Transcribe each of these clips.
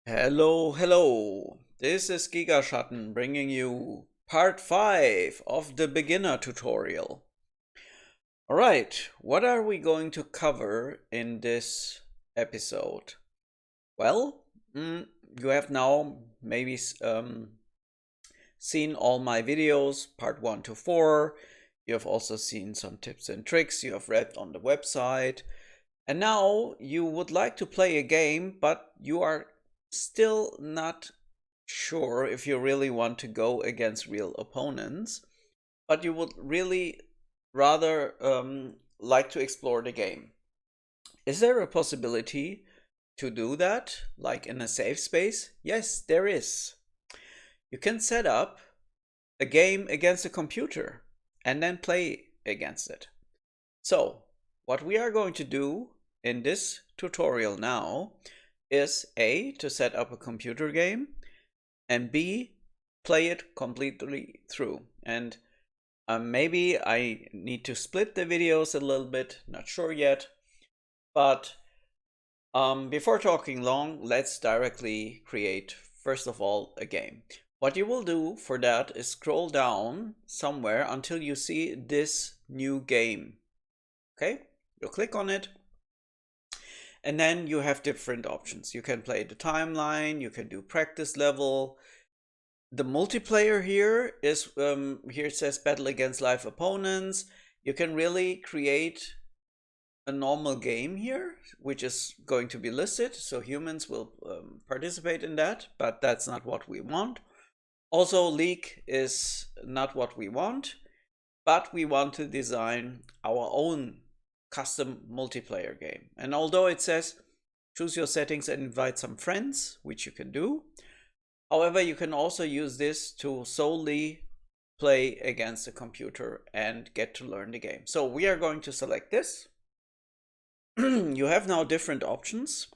Hello, hello. This is Gigaschatten bringing you part 5 of the beginner tutorial. Alright, what are we going to cover in this episode? Well, you have now maybe seen all my videos, part 1 to 4. You have also seen some tips and tricks you have read on the website. And now you would like to play a game, but you are still not sure if you really want to go against real opponents, but you would really rather like to explore the game. Is there a possibility to do that, like in a safe space? Yes, there is. You can set up a game against a computer and then play against it. So, what we are going to do in this tutorial now is A, to set up a computer game, and B, play it completely through. And maybe I need to split the videos a little bit, not sure yet. But before talking long, let's directly create, first of all, a game. What you will do for that is scroll down somewhere until you see this new game. Okay, you'll click on it. And then you have different options. You can play the timeline, you can do practice level. The multiplayer here is, here it says battle against live opponents. You can really create a normal game here, which is going to be listed. So humans will participate in that, but that's not what we want. Also, League is not what we want, but we want to design our own custom multiplayer game. And although it says choose your settings and invite some friends, which you can do, however, you can also use this to solely play against a computer and get to learn the game. So we are going to select this. You have now different options.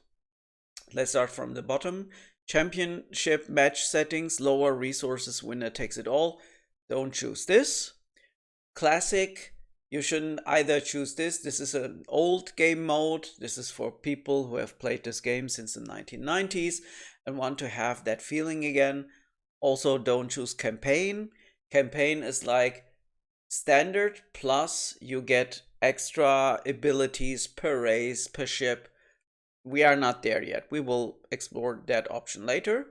Let's start from the bottom. Championship match settings, lower resources, winner takes it all. Don't choose this. Classic, you shouldn't either choose this. This is an old game mode. This is for people who have played this game since the 1990s and want to have that feeling again. Also, don't choose campaign. Campaign is like standard plus you get extra abilities per race, per ship. We are not there yet. We will explore that option later.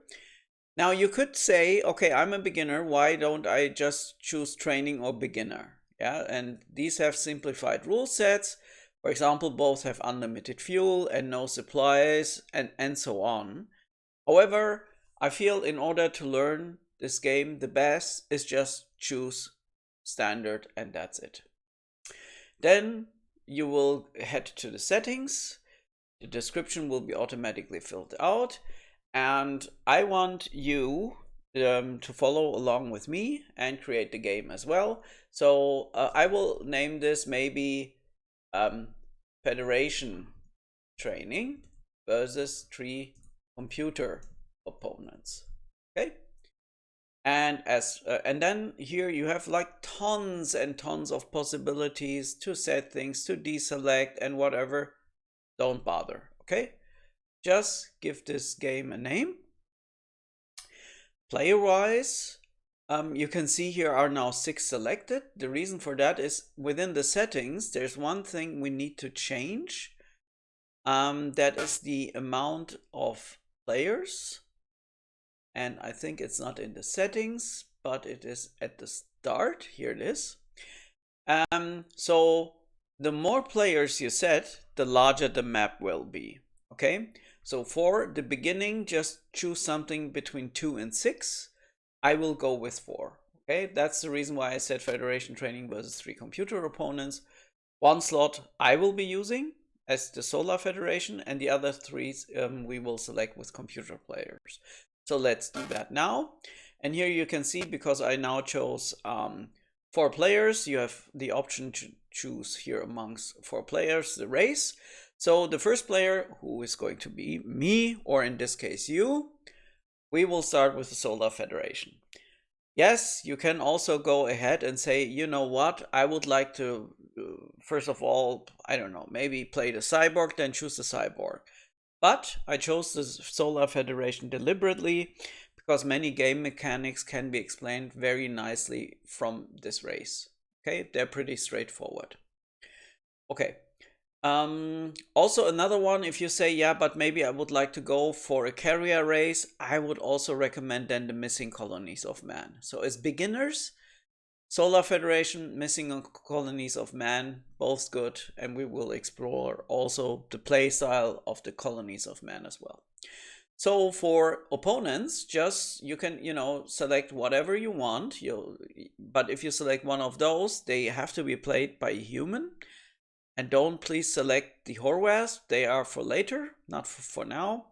Now you could say, okay, I'm a beginner. Why don't I just choose training or beginner? Yeah, and these have simplified rule sets. For example, both have unlimited fuel and no supplies and so on. However, I feel in order to learn this game, the best is just choose standard and that's it. Then you will head to the settings. The description will be automatically filled out. And I want you to follow along with me and create the game as well. So I will name this maybe Federation Training versus 3 computer opponents. Okay. And and then here you have like tons and tons of possibilities to set things, to deselect and whatever. Don't bother, okay? Just give this game a name. Player-wise, you can see here are now 6 selected. The reason for that is within the settings, there's one thing we need to change. That is the amount of players. And I think it's not in the settings, but it is at the start. Here it is. So the more players you set, the larger the map will be. Okay, so for the beginning, just choose something between 2 and 6. I will go with 4. Okay, that's the reason why I said Federation Training versus 3 computer opponents. One slot I will be using as the Solar Federation, and the other 3 we will select with computer players. So let's do that now. And here you can see, because I now chose 4 players, you have the option to choose here amongst 4 players the race. So the first player, who is going to be me, or in this case you, we will start with the Solar Federation. Yes, you can also go ahead and say, you know what, I would like to, first of all, I don't know, maybe play the cyborg, then choose the cyborg. But I chose the Solar Federation deliberately because many game mechanics can be explained very nicely from this race. Okay, they're pretty straightforward. Okay. Also another one, if you say, yeah, but maybe I would like to go for a carrier race, I would also recommend then the Missing Colonies of Man. So as beginners, Solar Federation, Missing Colonies of Man, both good, and we will explore also the playstyle of the Colonies of Man as well. So for opponents, just you can, select whatever you want. But if you select one of those, they have to be played by a human. And don't please select the Horwasp, they are for later, not for now.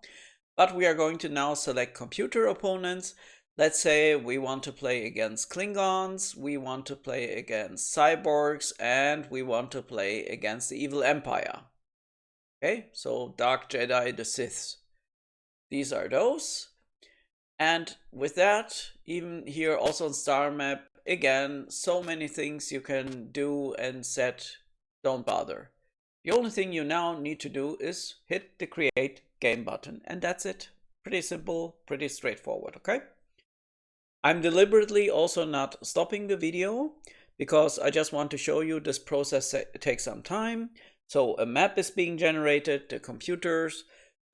But we are going to now select computer opponents. Let's say we want to play against Klingons, we want to play against cyborgs, and we want to play against the Evil Empire. Okay, so Dark Jedi, the Siths. These are those. And with that, even here also on Star Map, again, so many things you can do and set. Don't bother. The only thing you now need to do is hit the create game button, and that's it. Pretty simple, pretty straightforward, okay? I'm deliberately also not stopping the video because I just want to show you this process takes some time. So a map is being generated, the computers,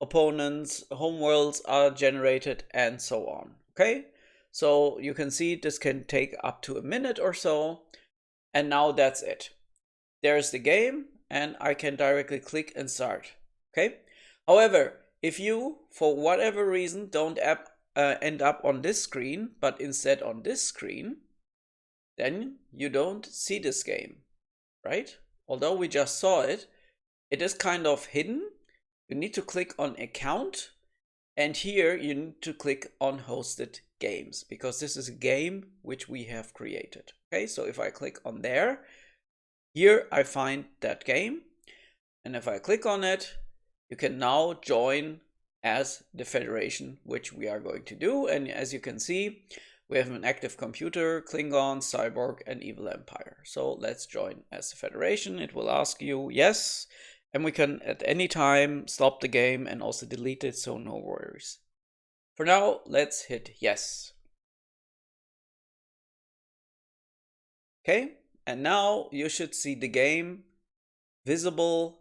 opponents, homeworlds are generated, and so on, okay? So you can see this can take up to a minute or so, and now that's it. There's the game, and I can directly click and start. Okay. However, if you, for whatever reason, don't end up on this screen, but instead on this screen, then you don't see this game, right? Although we just saw it, it is kind of hidden. You need to click on account, and here you need to click on hosted games because this is a game which we have created. Okay, so if I click on there, here I find that game, and if I click on it, you can now join as the Federation, which we are going to do. And as you can see, we have an active computer, Klingon, Cyborg, and Evil Empire. So let's join as the Federation. It will ask you yes, and we can at any time stop the game and also delete it, so no worries. For now, let's hit yes. Okay. And now you should see the game visible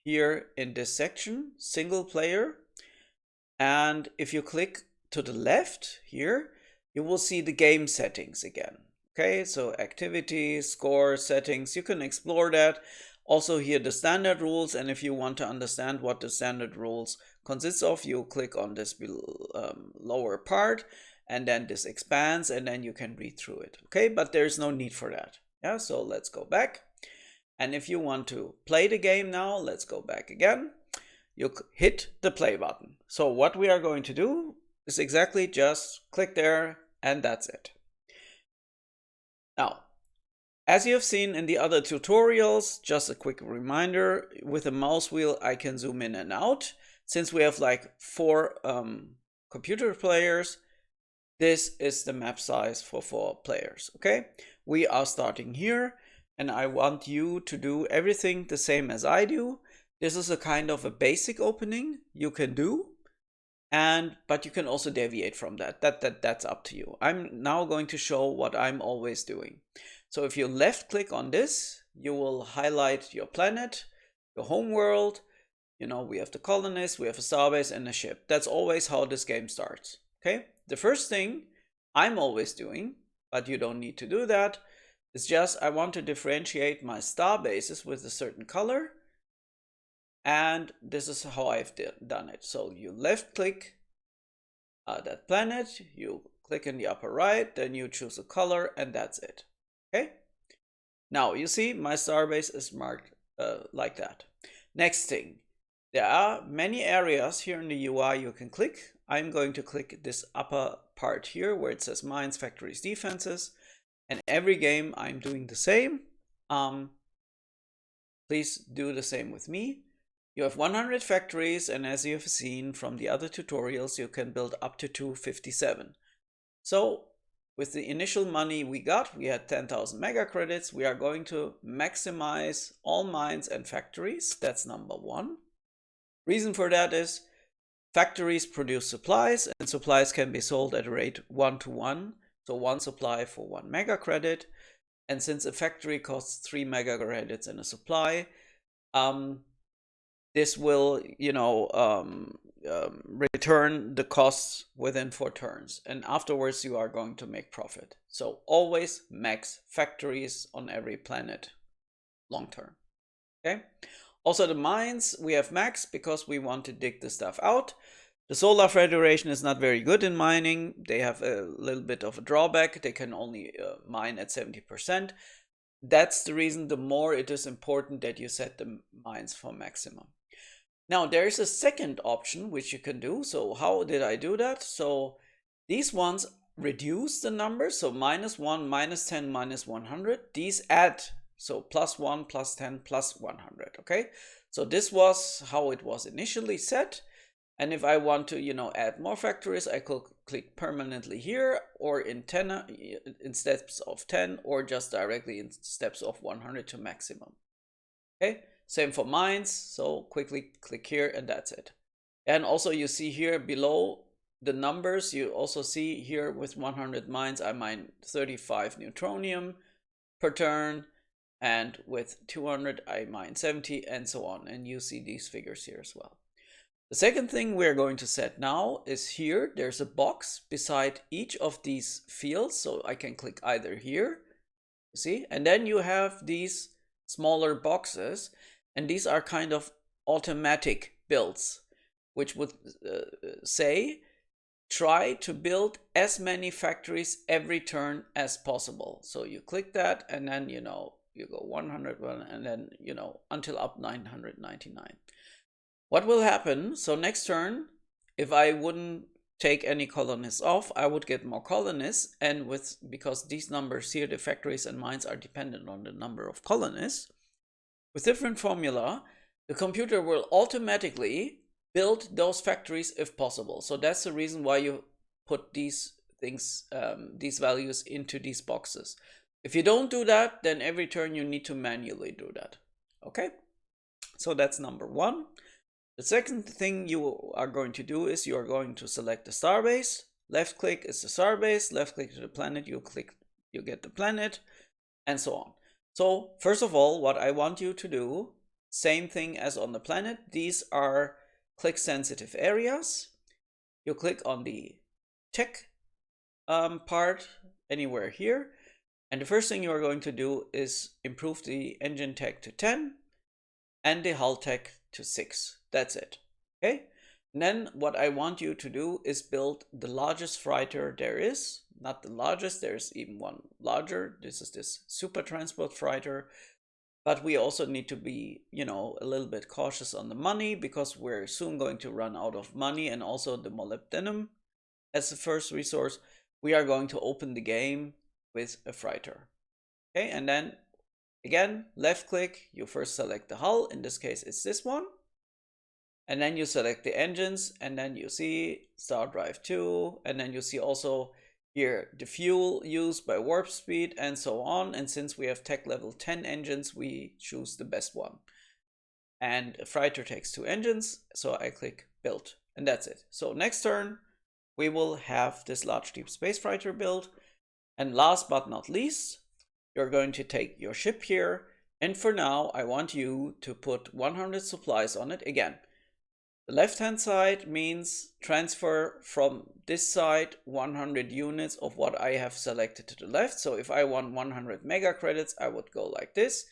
here in this section, single player. And if you click to the left here, you will see the game settings again. Okay, so activities, score, settings, you can explore that. Also here the standard rules, and if you want to understand what the standard rules consists of, you click on this lower part, and then this expands, and then you can read through it. Okay, but there's no need for that. Yeah, so let's go back. And if you want to play the game now, let's go back again. You hit the play button. So what we are going to do is exactly just click there, and that's it. Now, as you have seen in the other tutorials, just a quick reminder, with the mouse wheel I can zoom in and out. Since we have like 4 computer players, this is the map size for 4 players, okay? We are starting here, and I want you to do everything the same as I do. This is a kind of a basic opening you can do, but you can also deviate from that. That's up to you. I'm now going to show what I'm always doing. So if you left click on this, you will highlight your planet, your home world. You know, we have the colonists, we have a starbase and a ship. That's always how this game starts. Okay, the first thing I'm always doing, but you don't need to do that, is just I want to differentiate my star bases with a certain color, and this is how I've done it. So you left click that planet, you click in the upper right, then you choose a color, and that's it. Okay, now you see my starbase is marked like that. Next thing, there are many areas here in the UI you can click. I'm going to click this upper part here where it says mines, factories, defenses, and every game I'm doing the same. Please do the same with me. You have 100 factories, and as you have seen from the other tutorials, you can build up to 257. So with the initial money we got, we had 10,000 mega credits. We are going to maximize all mines and factories. That's number 1. Reason for that is factories produce supplies, and supplies can be sold at a rate 1-to-1, so one supply for 1 mega credit. And since a factory costs 3 mega credits in a supply, this will, return the costs within 4 turns, and afterwards you are going to make profit. So always max factories on every planet long term. Okay. Also the mines we have max because we want to dig the stuff out. The Solar Federation is not very good in mining. They have a little bit of a drawback. They can only mine at 70%. That's the reason the more it is important that you set the mines for maximum. Now there is a second option which you can do. So how did I do that? So these ones reduce the numbers. So -1, -10, -100. These add. So +1, +10, +100. Okay. So this was how it was initially set. And if I want to, add more factories, I could click permanently here, or in steps of 10, or just directly in steps of 100 to maximum. Okay, same for mines. So quickly click here and that's it. And also you see here below the numbers, you also see here with 100 mines, I mine 35 neutronium per turn. And with 200, I mine 70 and so on. And you see these figures here as well. The second thing we're going to set now is here. There's a box beside each of these fields. So I can click either here, you see, and then you have these smaller boxes. And these are kind of automatic builds, which would say, try to build as many factories every turn as possible. So you click that and then, you go 101 and then, until up 999. What will happen? So next turn, if I wouldn't take any colonists off, I would get more colonists. And because these numbers here, the factories and mines are dependent on the number of colonists, with different formula, the computer will automatically build those factories if possible. So that's the reason why you put these things, these values into these boxes. If you don't do that, then every turn you need to manually do that. Okay, so that's number one. The second thing you are going to do is you are going to select the starbase. Left click is the starbase, left click to the planet, you get the planet, and so on. So first of all, what I want you to do, same thing as on the planet, these are click sensitive areas. You click on the tech part anywhere here. And the first thing you are going to do is improve the engine tech to 10 and the hull tech to 6. That's it. Okay. And then what I want you to do is build the largest freighter there is. Not the largest, there's even one larger. This is this super transport freighter. But we also need to be, a little bit cautious on the money because we're soon going to run out of money and also the molybdenum as the first resource. We are going to open the game with a freighter. Okay, and then again, left click, you first select the hull. In this case, it's this one. And then you select the engines, and then you see Star Drive 2, and then you see also here the fuel used by warp speed and so on. And since we have tech level 10 engines, we choose the best one. And a freighter takes 2 engines, so I click build, and that's it. So next turn, we will have this large deep space freighter build. And last but not least, you're going to take your ship here. And for now, I want you to put 100 supplies on it again. The left-hand side means transfer from this side 100 units of what I have selected to the left. So if I want 100 mega credits, I would go like this.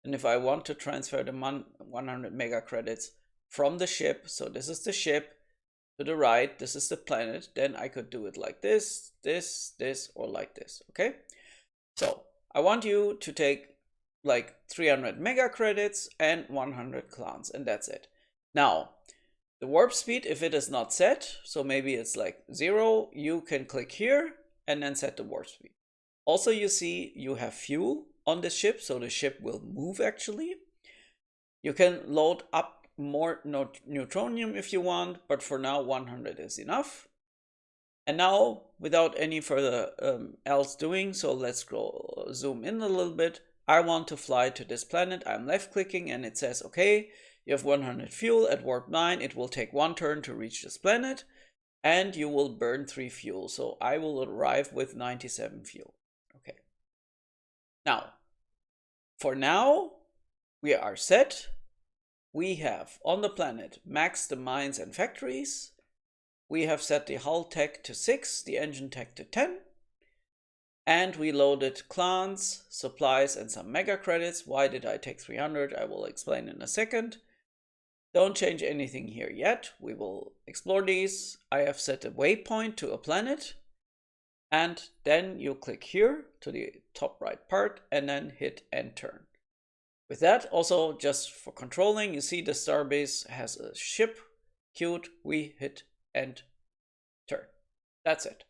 And if I want to transfer the 100 mega credits from the ship, so this is the ship, to the right, this is the planet, then I could do it like this, this, or like this, okay? So I want you to take like 300 mega credits and 100 clans, and that's it. Now, the warp speed, if it is not set, so maybe it's like 0, you can click here and then set the warp speed. Also, you see you have fuel on the ship, so the ship will move actually. You can load up more neutronium if you want, but for now 100 is enough. And now, without any further else doing, so let's zoom in a little bit. I want to fly to this planet. I'm left clicking and it says, okay, You have 100 fuel at warp 9. It will take 1 turn to reach this planet, and you will burn 3 fuel. So I will arrive with 97 fuel. Okay. Now, for now, we are set. We have on the planet maxed the mines and factories. We have set the hull tech to 6, the engine tech to 10. And we loaded clans, supplies, and some mega credits. Why did I take 300? I will explain in a second. Don't change anything here yet. We will explore these. I have set a waypoint to a planet. And then you click here to the top right part and then hit end turn. With that, also just for controlling, you see the starbase has a ship queued. We hit end turn. That's it.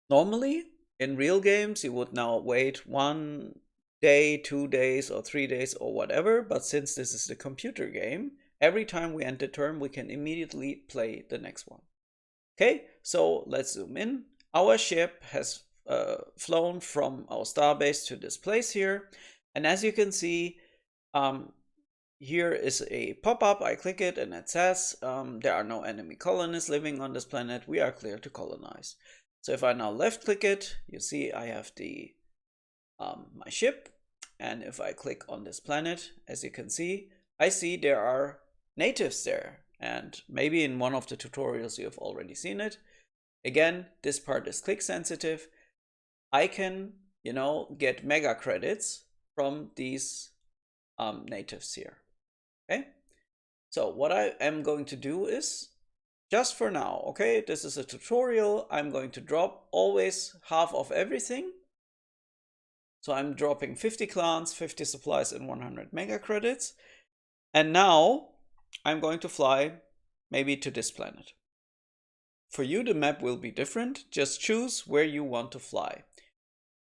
Normally, in real games, you would now wait 1 day, 2 days, or 3 days, or whatever. But since this is the computer game, every time we enter turn, we can immediately play the next one. Okay, so let's zoom in. Our ship has flown from our starbase to this place here. And as you can see, here is a pop-up. I click it and it says there are no enemy colonists living on this planet. We are clear to colonize. So if I now left click it, you see I have the my ship. And if I click on this planet, as you can see, I see there are natives there. And maybe in one of the tutorials you have already seen it. Again, this part is click sensitive. I can, get mega credits from these natives here. Okay, so what I am going to do is, just for now, okay, this is a tutorial, I'm going to drop always half of everything. So I'm dropping 50 clans, 50 supplies, and 100 mega credits. And now I'm going to fly maybe to this planet. For you, the map will be different. Just choose where you want to fly.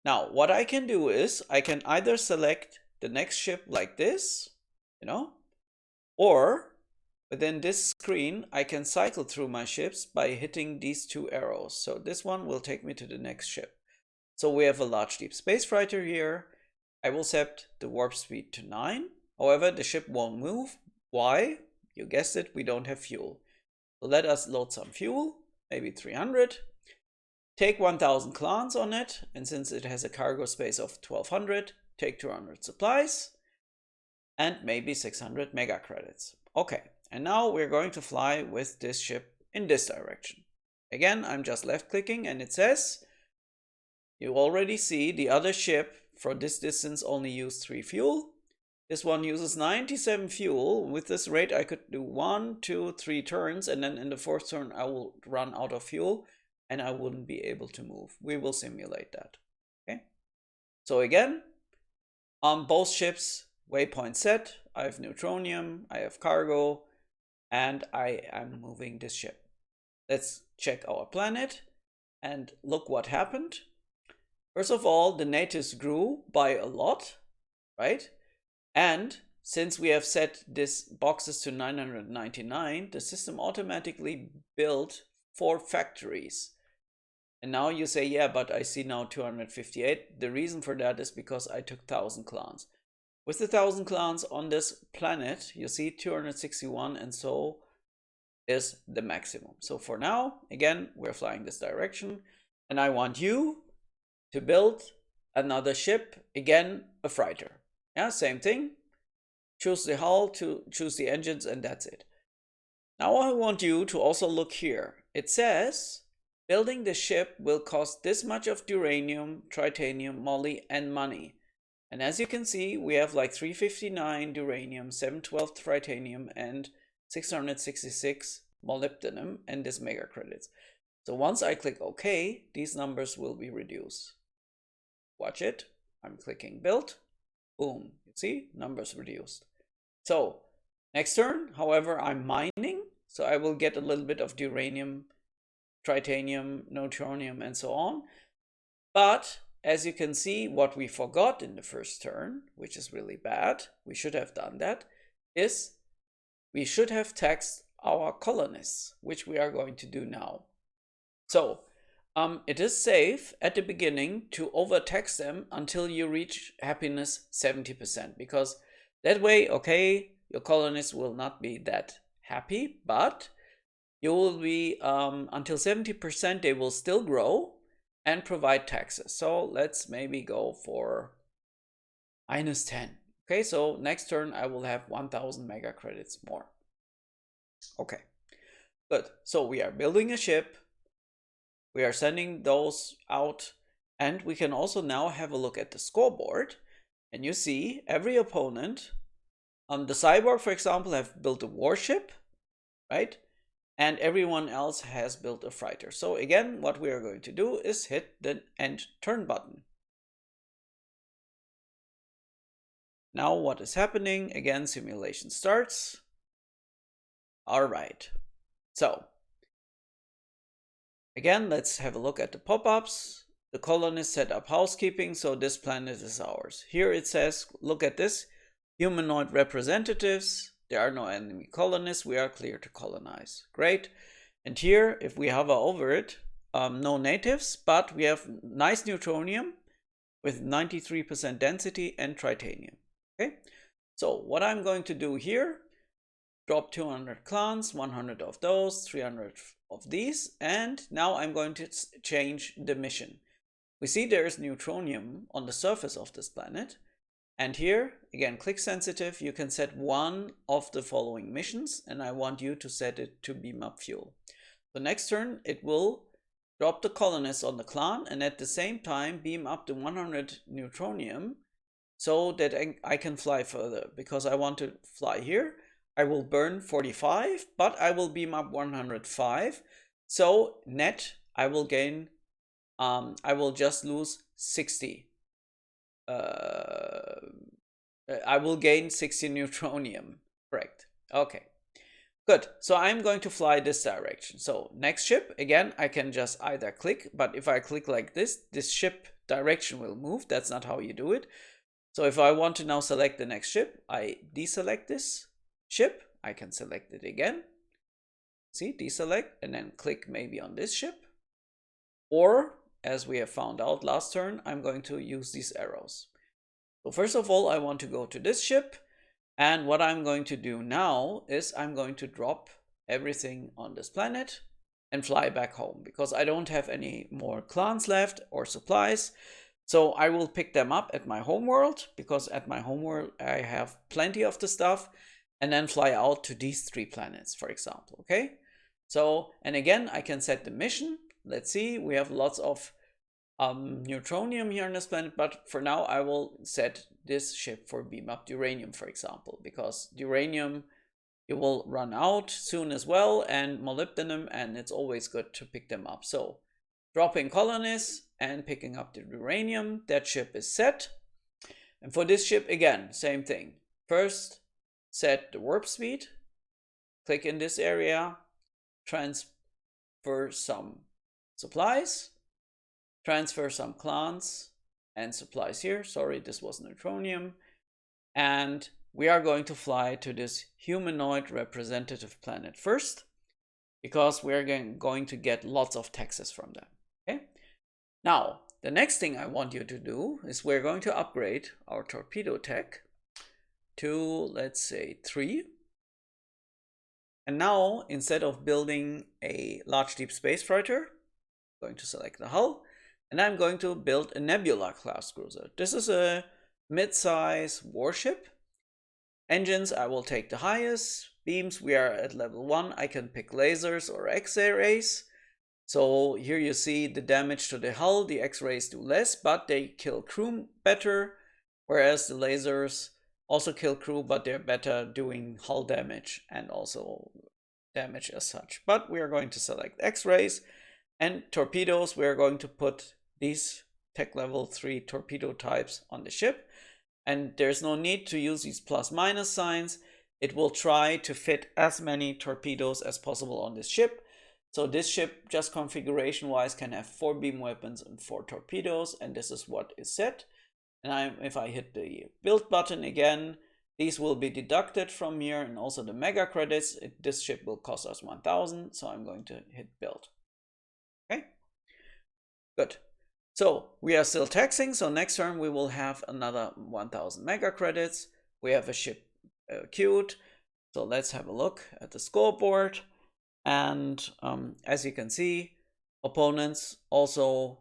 Now, what I can do is I can either select the next ship like this, or within this screen, I can cycle through my ships by hitting these 2 arrows. So this one will take me to the next ship. So we have a large deep space freighter here. I will set the warp speed to 9. However, the ship won't move. Why? You guessed it, we don't have fuel. So let us load some fuel, maybe 300. Take 1000 clans on it, and since it has a cargo space of 1200, take 200 supplies and maybe 600 mega credits. Okay, and now we're going to fly with this ship in this direction. Again, I'm just left clicking and it says, you already see the other ship for this distance only used 3 fuel. This one uses 97 fuel. With this rate, I could do 1, 2, 3 turns, and then in the 4th turn, I will run out of fuel and I wouldn't be able to move. We will simulate that. Okay. So again, on both ships, waypoint set, I have neutronium, I have cargo, and I am moving this ship. Let's check our planet and look what happened. First of all, the natives grew by a lot, right? And since we have set this boxes to 999, the system automatically built 4 factories. And now you say, yeah, but I see now 258. The reason for that is because I took 1000 clans. With the 1000 clans on this planet, you see 261, and so is the maximum. So for now, again, we're flying this direction, and I want you to build another ship, again, a freighter. Yeah, same thing. Choose the hull, choose the engines, and that's it. Now I want you to also look here. It says, building the ship will cost this much of uranium, titanium, moly, and money. And as you can see, we have like 359 uranium, 712 titanium, and 666 molybdenum, and this mega credits. So once I click OK, these numbers will be reduced. Watch it. I'm clicking build. Boom. You see, numbers reduced. So next turn, however, I'm mining. So I will get a little bit of uranium, titanium, neutronium, and so on. But as you can see, what we forgot in the first turn, which is really bad, we should have done that, is we should have taxed our colonists, which we are going to do now. So it is safe at the beginning to overtax them until you reach happiness 70%, because That way, okay, your colonists will not be that happy, but you will be, until 70%, they will still grow and provide taxes. So let's maybe go for -10. Okay, so next turn I will have 1000 mega credits more. Okay, good. So we are building a ship. We are sending those out, and we can also now have a look at the scoreboard. And you see every opponent, the Cyborg, for example, have built a warship, right? And everyone else has built a freighter. So again, what we are going to do is hit the end turn button. Now what is happening? Again, simulation starts. All right. So again, let's have a look at the pop-ups. The colonists set up housekeeping, so this planet is ours. Here it says, look at this, humanoid representatives. There are no enemy colonists. We are clear to colonize. Great. And here, if we hover over it, no natives, but we have nice neutronium with 93% density and titanium. Okay. So what I'm going to do here, drop 200 clans, 100 of those, 300 of these, and now I'm going to change the mission. We see there is neutronium on the surface of this planet. And here, again, click sensitive, you can set one of the following missions, and I want you to set it to beam up fuel. The next turn, it will drop the colonists on the clan, and at the same time, beam up the 100 neutronium, so that I can fly further, because I want to fly here. I will burn 45, but I will beam up 105. So net, I will gain, I will just lose 60. I will gain 60 neutronium. Correct. Okay. Good. So I'm going to fly this direction. So next ship, again, I can just either click, but if I click like this ship direction will move. That's not how you do it. So if I want to now select the next ship, I deselect this ship. I can select it again. See, deselect, and then click maybe on this ship. Or, as we have found out last turn, I'm going to use these arrows. So first of all, I want to go to this ship. And what I'm going to do now is I'm going to drop everything on this planet and fly back home, because I don't have any more clans left or supplies. So I will pick them up at my homeworld, because at my homeworld I have plenty of the stuff, and then fly out to these 3 planets, for example. Okay. So, and again, I can set the mission. Let's see, we have lots of neutronium here on this planet, but for now I will set this ship for beam up uranium, for example, because uranium, you will run out soon as well, and molybdenum, and it's always good to pick them up. So dropping colonists and picking up the uranium, that ship is set. And for this ship, again, same thing. First, set the warp speed, click in this area, transfer some supplies, transfer some clans and supplies here. Sorry, this was neutronium. And we are going to fly to this humanoid representative planet first, because we're going to get lots of taxes from them. Okay. Now, the next thing I want you to do is we're going to upgrade our torpedo tech to, let's say, 3. And now, instead of building a large deep space freighter, I'm going to select the hull, and I'm going to build a Nebula class cruiser. This is a mid-size warship. Engines, I will take the highest. Beams, we are at level 1. I can pick lasers or X-rays. So here you see the damage to the hull. The X-rays do less, but they kill crew better, whereas the lasers also kill crew, but they're better doing hull damage and also damage as such. But we are going to select X-rays, and torpedoes, we are going to put these tech level 3 torpedo types on the ship. And there's no need to use these plus minus signs. It will try to fit as many torpedoes as possible on this ship. So this ship, just configuration wise, can have 4 beam weapons and 4 torpedoes, and this is what is set. And if I hit the build button again, these will be deducted from here, and also the mega credits. This ship will cost us 1000, so I'm going to hit build. Okay, good. So we are still taxing, so next turn we will have another 1000 mega credits we have a ship queued. So let's have a look at the scoreboard. And as you can see, opponents also,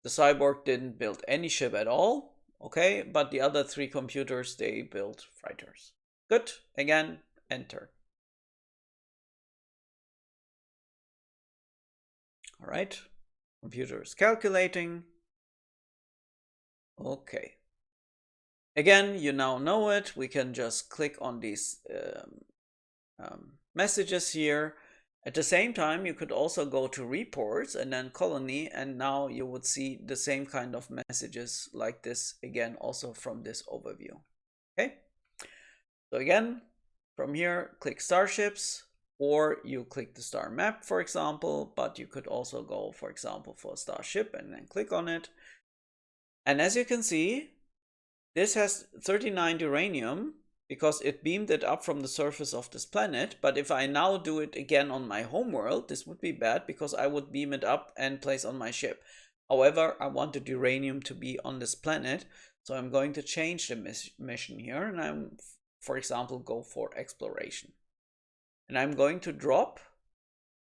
the cyborg didn't build any ship at all. Okay, but the other 3 computers, they built freighters. Good. Again, enter. All right, computer is calculating. Okay. Again, you now know it. We can just click on these messages here. At the same time, you could also go to reports and then colony, and now you would see the same kind of messages like this again, also from this overview. Okay. So again, from here, click starships, or you click the star map, for example, but you could also go, for example, for a starship and then click on it. And as you can see, this has 39 uranium because it beamed it up from the surface of this planet. But if I now do it again on my homeworld, this would be bad because I would beam it up and place on my ship. However, I want the uranium to be on this planet. So I'm going to change the mission here, and I'm, for example, go for exploration. And I'm going to drop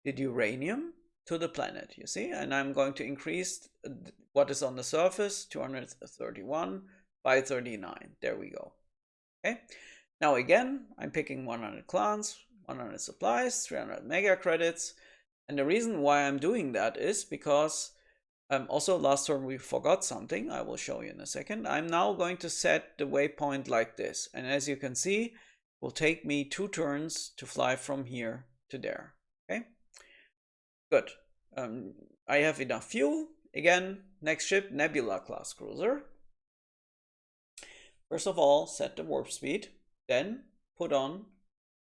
the uranium to the planet, you see, and I'm going to increase what is on the surface, 231 by 39. There we go. Okay. Now again, I'm picking 100 clans, 100 supplies, 300 mega credits. And the reason why I'm doing that is because also last turn we forgot something. I will show you in a second. I'm now going to set the waypoint like this. And as you can see, it will take me 2 turns to fly from here to there. Okay. Good. I have enough fuel. Again, next ship, Nebula class cruiser. First of all, set the warp speed, then put on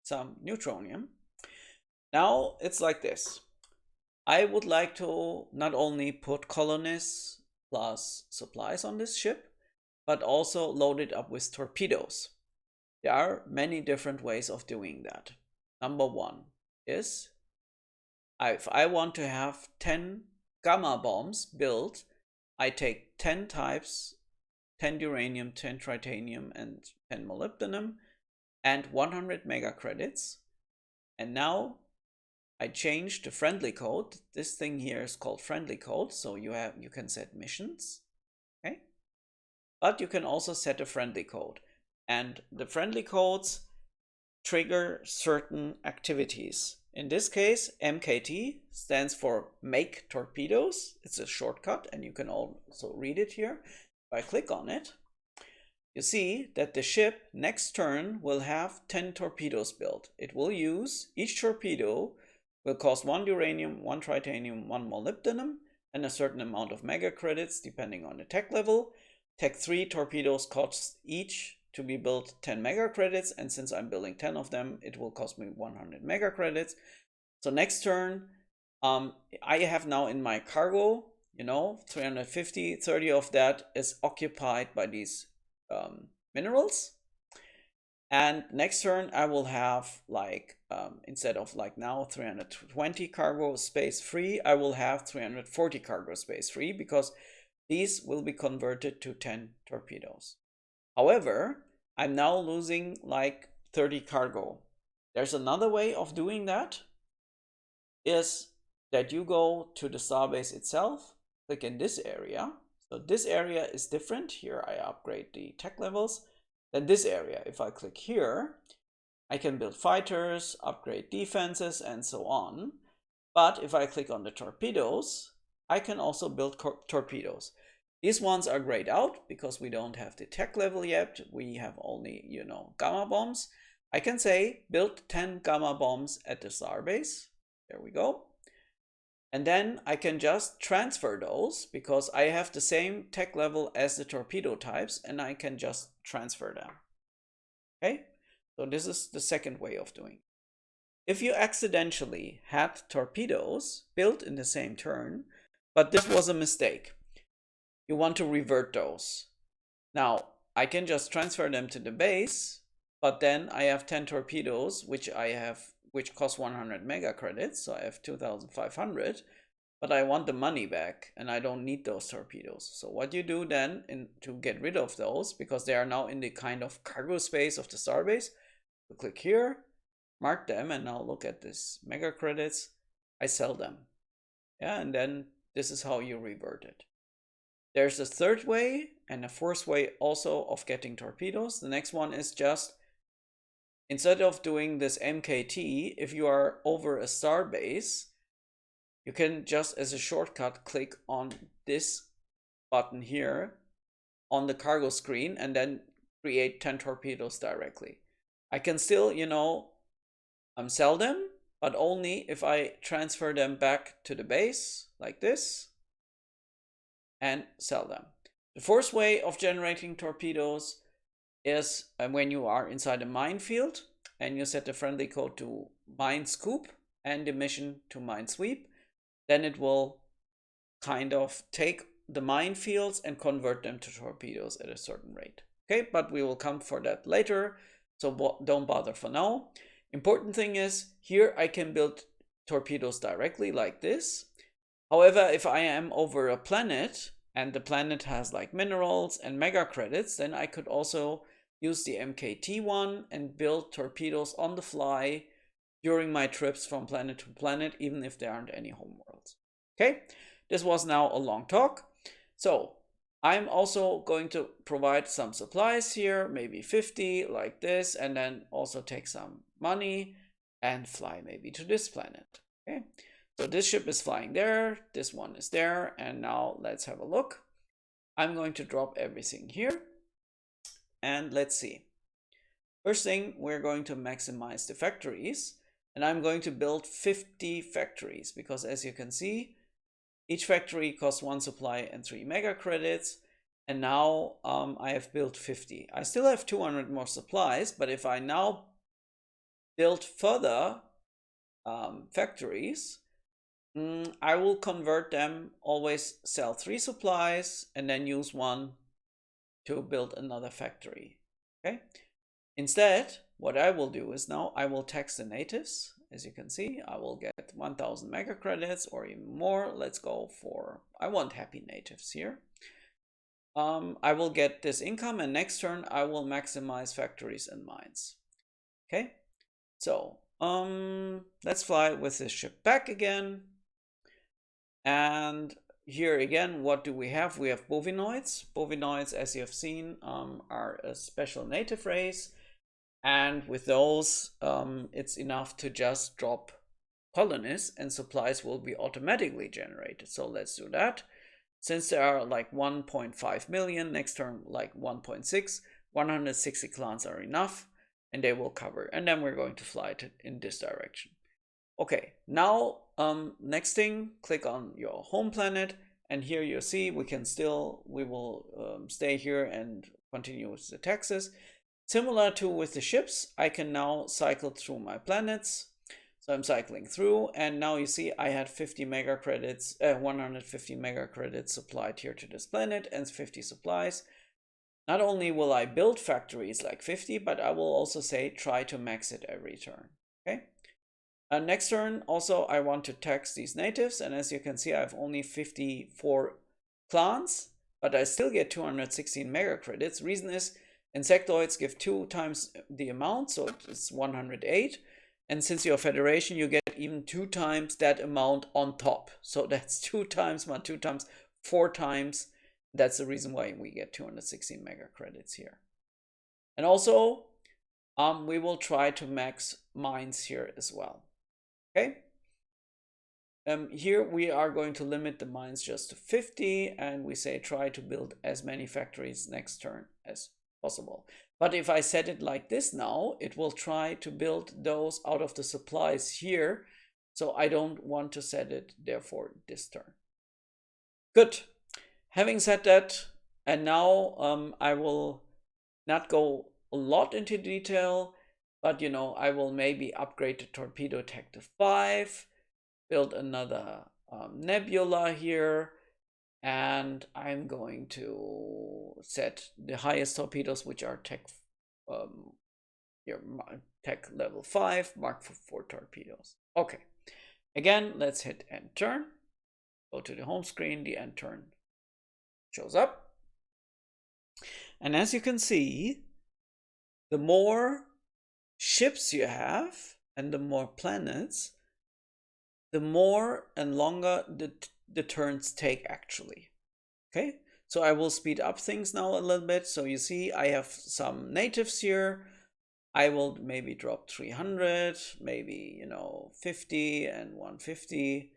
some neutronium. Now it's like this. I would like to not only put colonists plus supplies on this ship, but also load it up with torpedoes. There are many different ways of doing that. Number 1 is, if I want to have 10 gamma bombs built, I take 10 types, 10 uranium, 10 titanium, and 10 molybdenum, and 100 mega credits. And now I change the friendly code. This thing here is called friendly code, so you can set missions, okay? But you can also set a friendly code, and the friendly codes trigger certain activities. In this case, MKT stands for make torpedoes. It's a shortcut, and you can also read it here. If I click on it, you see that the ship next turn will have 10 torpedoes built. It will use, each torpedo will cost 1 uranium, 1 titanium, 1 molybdenum, and a certain amount of mega credits depending on the tech level. Tech 3 torpedoes cost each to be built 10 mega credits, and since I'm building 10 of them, it will cost me 100 mega credits. So next turn, I have now in my cargo, 350, 30 of that is occupied by these minerals. And next turn I will have like, instead of like now 320 cargo space free, I will have 340 cargo space free because these will be converted to 10 torpedoes. However, I'm now losing like 30 cargo. There's another way of doing that, is that you go to the starbase itself, click in this area. So this area is different. Here I upgrade the tech levels. Then this area, if I click here, I can build fighters, upgrade defenses, and so on. But if I click on the torpedoes, I can also build torpedoes. These ones are grayed out because we don't have the tech level yet. We have only, gamma bombs. I can say build 10 gamma bombs at the starbase. There we go. And then I can just transfer those because I have the same tech level as the torpedo types, and I can just transfer them. Okay, so this is the second way of doing it. If you accidentally had torpedoes built in the same turn, but this was a mistake, you want to revert those. Now, I can just transfer them to the base, but then I have 10 torpedoes, which cost 100 mega credits, so I have 2,500. but I want the money back and I don't need those torpedoes. So what you do then to get rid of those, because they are now in the kind of cargo space of the starbase, you click here, mark them, and now look at this mega credits. I sell them. Yeah, and then this is how you revert it. There's a third way and a fourth way also of getting torpedoes. The next one is just, instead of doing this MKT, if you are over a starbase, you can just as a shortcut click on this button here on the cargo screen and then create 10 torpedoes directly. I can still, sell them, but only if I transfer them back to the base like this and sell them. The fourth way of generating torpedoes is when you are inside a minefield and you set the friendly code to mine scoop and the mission to mine sweep, then it will kind of take the minefields and convert them to torpedoes at a certain rate. Okay, but we will come for that later, so don't bother for now. Important thing is, here I can build torpedoes directly like this. However, if I am over a planet and the planet has like minerals and mega credits, then I could also use the MKT one and build torpedoes on the fly during my trips from planet to planet, even if there aren't any homeworlds. Okay, this was now a long talk. So I'm also going to provide some supplies here, maybe 50 like this, and then also take some money and fly maybe to this planet. Okay, so this ship is flying there, this one is there, and now let's have a look. I'm going to drop everything here and let's see. First thing, we're going to maximize the factories, and I'm going to build 50 factories because, as you can see, each factory costs 1 supply and 3 mega credits, and now I have built 50. I still have 200 more supplies, but if I now build further factories, I will convert them, always sell 3 supplies and then use 1 to build another factory. Okay. Instead, what I will do is now I will tax the natives. As you can see, I will get 1000 mega credits or even more. Let's go for, I want happy natives here. I will get this income, and next turn I will maximize factories and mines. Okay, so let's fly with this ship back again. And here again, what do we have? We have bovinoids. Bovinoids, as you have seen, are a special native race. And with those, it's enough to just drop colonies and supplies will be automatically generated. So let's do that. Since there are like 1.5 million, next turn like 1.6, 160 clans are enough and they will cover. And then we're going to fly it in this direction. Okay, now next thing, click on your home planet. And here you see we will stay here and continue with the taxes. Similar to with the ships, I can now cycle through my planets. So I'm cycling through, and now you see I had 50 mega credits, 150 mega credits supplied here to this planet and 50 supplies. Not only will I build factories like 50, but I will also say try to max it every turn. Okay. Next turn, also I want to tax these natives, and as you can see, I have only 54 clans, but I still get 216 mega credits. Reason is, insectoids give 2 times the amount, so it's 108. And since you're a federation, you get even 2 times that amount on top. So that's 2 times, 2 times, 4 times. That's the reason why we get 216 mega credits here. And also, we will try to max mines here as well. Okay. Here we are going to limit the mines just to 50, and we say try to build as many factories next turn as possible. But if I set it like this now, it will try to build those out of the supplies here. So I don't want to set it therefore this turn. Good. Having said that, and now I will not go a lot into detail, but I will maybe upgrade the torpedo tech to 5, build another nebula here, and I'm going to set the highest torpedoes, which are tech level 5, mark for 4 torpedoes. Okay, again, let's hit enter. Go to the home screen, the end turn shows up. And as you can see, the more ships you have and the more planets, the more and longer the turns take actually. Okay, so I will speed up things now a little bit. So you see I have some natives here. I will maybe drop 300, maybe, 50 and 150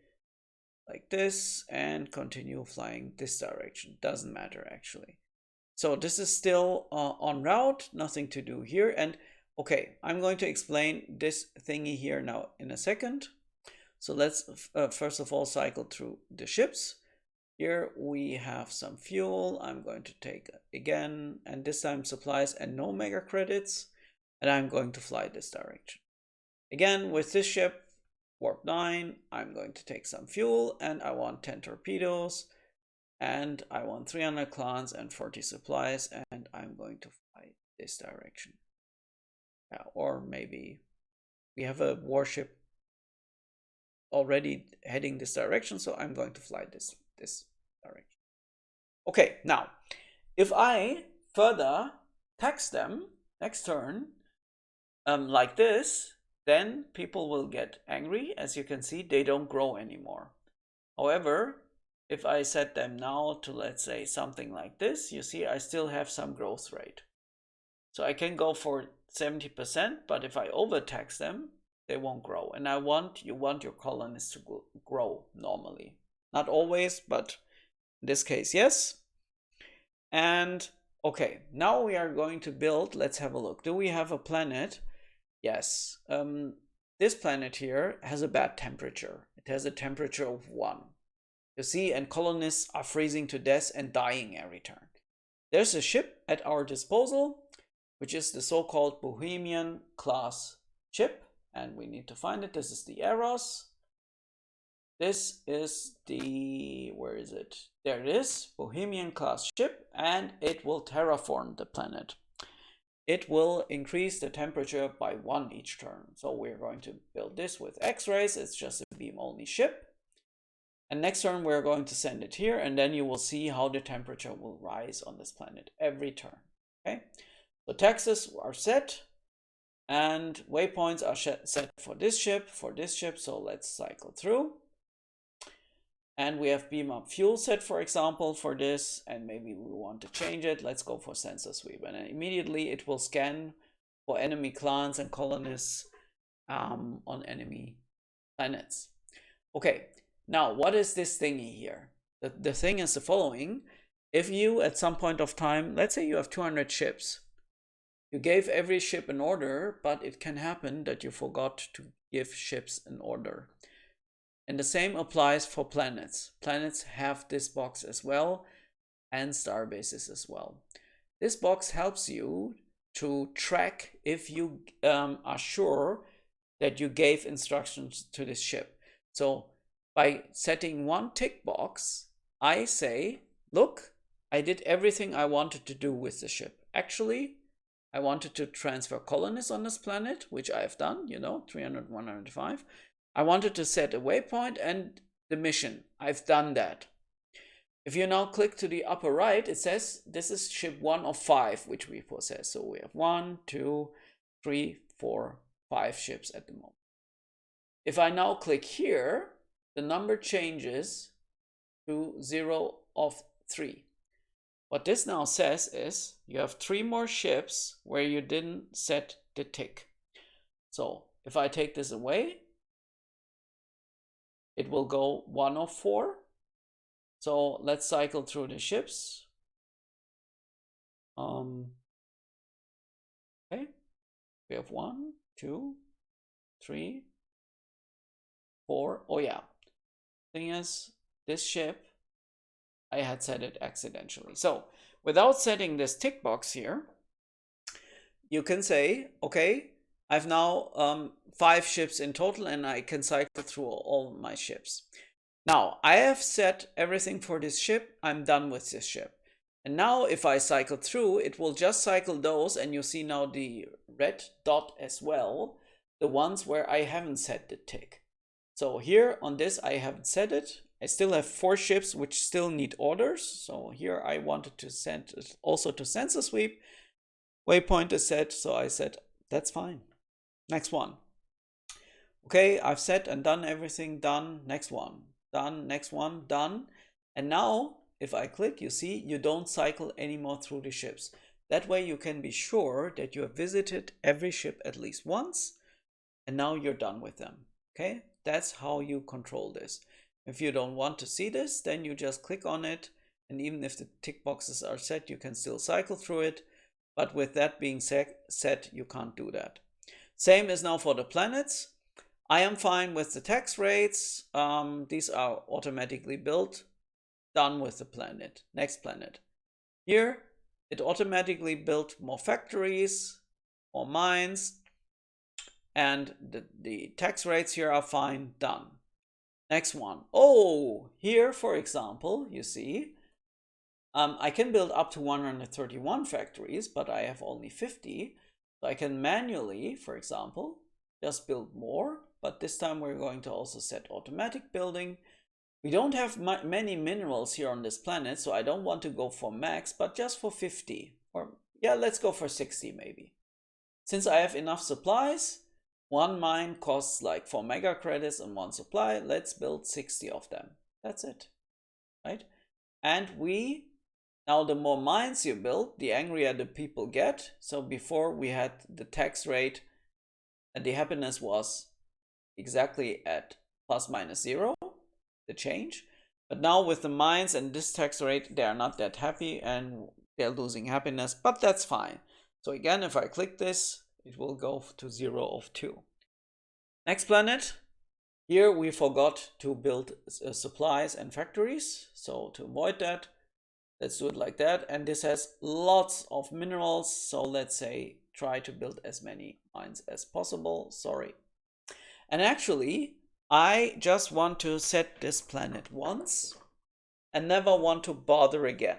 like this, and continue flying this direction. Doesn't matter actually. So this is still on route, nothing to do here. And okay, I'm going to explain this thingy here now in a second. So let's first of all cycle through the ships. Here we have some fuel. I'm going to take again, and this time supplies and no mega credits. And I'm going to fly this direction. Again, with this ship, warp 9, I'm going to take some fuel, and I want 10 torpedoes, and I want 300 clans and 40 supplies, and I'm going to fly this direction. Or maybe we have a warship already heading this direction, so I'm going to fly this direction. Okay, now, if I further tax them next turn, like this, then people will get angry. As you can see, they don't grow anymore. However, if I set them now to, let's say, something like this, you see I still have some growth rate. So I can go for 70%, but if I overtax them, they won't grow. And you want your colonists to grow normally. Not always, but in this case, yes. And okay, now we are going to build, let's have a look. Do we have a planet? Yes, this planet here has a bad temperature. It has a temperature of 1. You see, and colonists are freezing to death and dying every turn. There's a ship at our disposal, which is the so-called Bohemian class ship, and we need to find it. This is the Eros. This is the, where is it? There it is, Bohemian class ship, and it will terraform the planet. It will increase the temperature by 1 each turn. So we're going to build this with X-rays. It's just a beam-only ship. And next turn, we're going to send it here, and then you will see how the temperature will rise on this planet every turn. Okay, so taxes are set, and waypoints are set for this ship, So let's cycle through. And we have beam up fuel set, for example, for this, and maybe we want to change it. Let's go for sensor sweep, and immediately it will scan for enemy clans and colonists on enemy planets. Okay, now what is this thingy here? The thing is the following. If you, at some point of time, let's say you have 200 ships, you gave every ship an order, but it can happen that you forgot to give ships an order. And the same applies for planets. Planets have this box as well, and star bases as well. This box helps you to track if you are sure that you gave instructions to this ship. So by setting one tick box, I say, look, I did everything I wanted to do with the ship. Actually, I wanted to transfer colonists on this planet, which I've done, 300, 105. I wanted to set a waypoint and the mission. I've done that. If you now click to the upper right, it says this is ship 1 of 5, which we possess. So we have 1, 2, 3, 4, 5 ships at the moment. If I now click here, the number changes to 0 of 3. What this now says is you have 3 more ships where you didn't set the tick. So if I take this away, it will go 1 of 4. So let's cycle through the ships. Okay, we have 1, 2, 3, 4. Oh yeah, thing is, this ship, I had set it accidentally. So without setting this tick box here, you can say, okay, I've now 5 ships in total, and I can cycle through all my ships. Now I have set everything for this ship. I'm done with this ship. And now if I cycle through, it will just cycle those, and you see now the red dot as well, the ones where I haven't set the tick. So here on this, I haven't set it. I still have 4 ships which still need orders. So here I wanted to send also to sensor sweep. Waypoint is set, so I said that's fine. Next one. Okay, I've set and done everything, done. Next one, done. Next one, done. And now if I click, you see you don't cycle anymore through the ships. That way you can be sure that you have visited every ship at least once, and now you're done with them. Okay, that's how you control this. If you don't want to see this, then you just click on it, and even if the tick boxes are set, you can still cycle through it. But with that being set, you can't do that. Same is now for the planets. I am fine with the tax rates. These are automatically built. Done with the planet. Next planet. Here, it automatically built more factories, more mines, and the tax rates here are fine. Done. Next one. Oh, here, for example, you see, I can build up to 131 factories, but I have only 50. So I can manually, for example, just build more, but this time we're going to also set automatic building. We don't have many minerals here on this planet, so I don't want to go for max, but just for 50. Or yeah, let's go for 60 maybe. Since I have enough supplies, one mine costs like 4 mega credits and 1 supply. Let's build 60 of them. That's it, right? And now the more mines you build, the angrier the people get. So before we had the tax rate and the happiness was exactly at plus minus 0, the change. But now with the mines and this tax rate, they are not that happy and they're losing happiness, but that's fine. So again, if I click this, it will go to 0 of 2. Next planet. Here we forgot to build supplies and factories. So to avoid that, let's do it like that. And this has lots of minerals. So let's say try to build as many mines as possible. Sorry. And actually, I just want to set this planet once and never want to bother again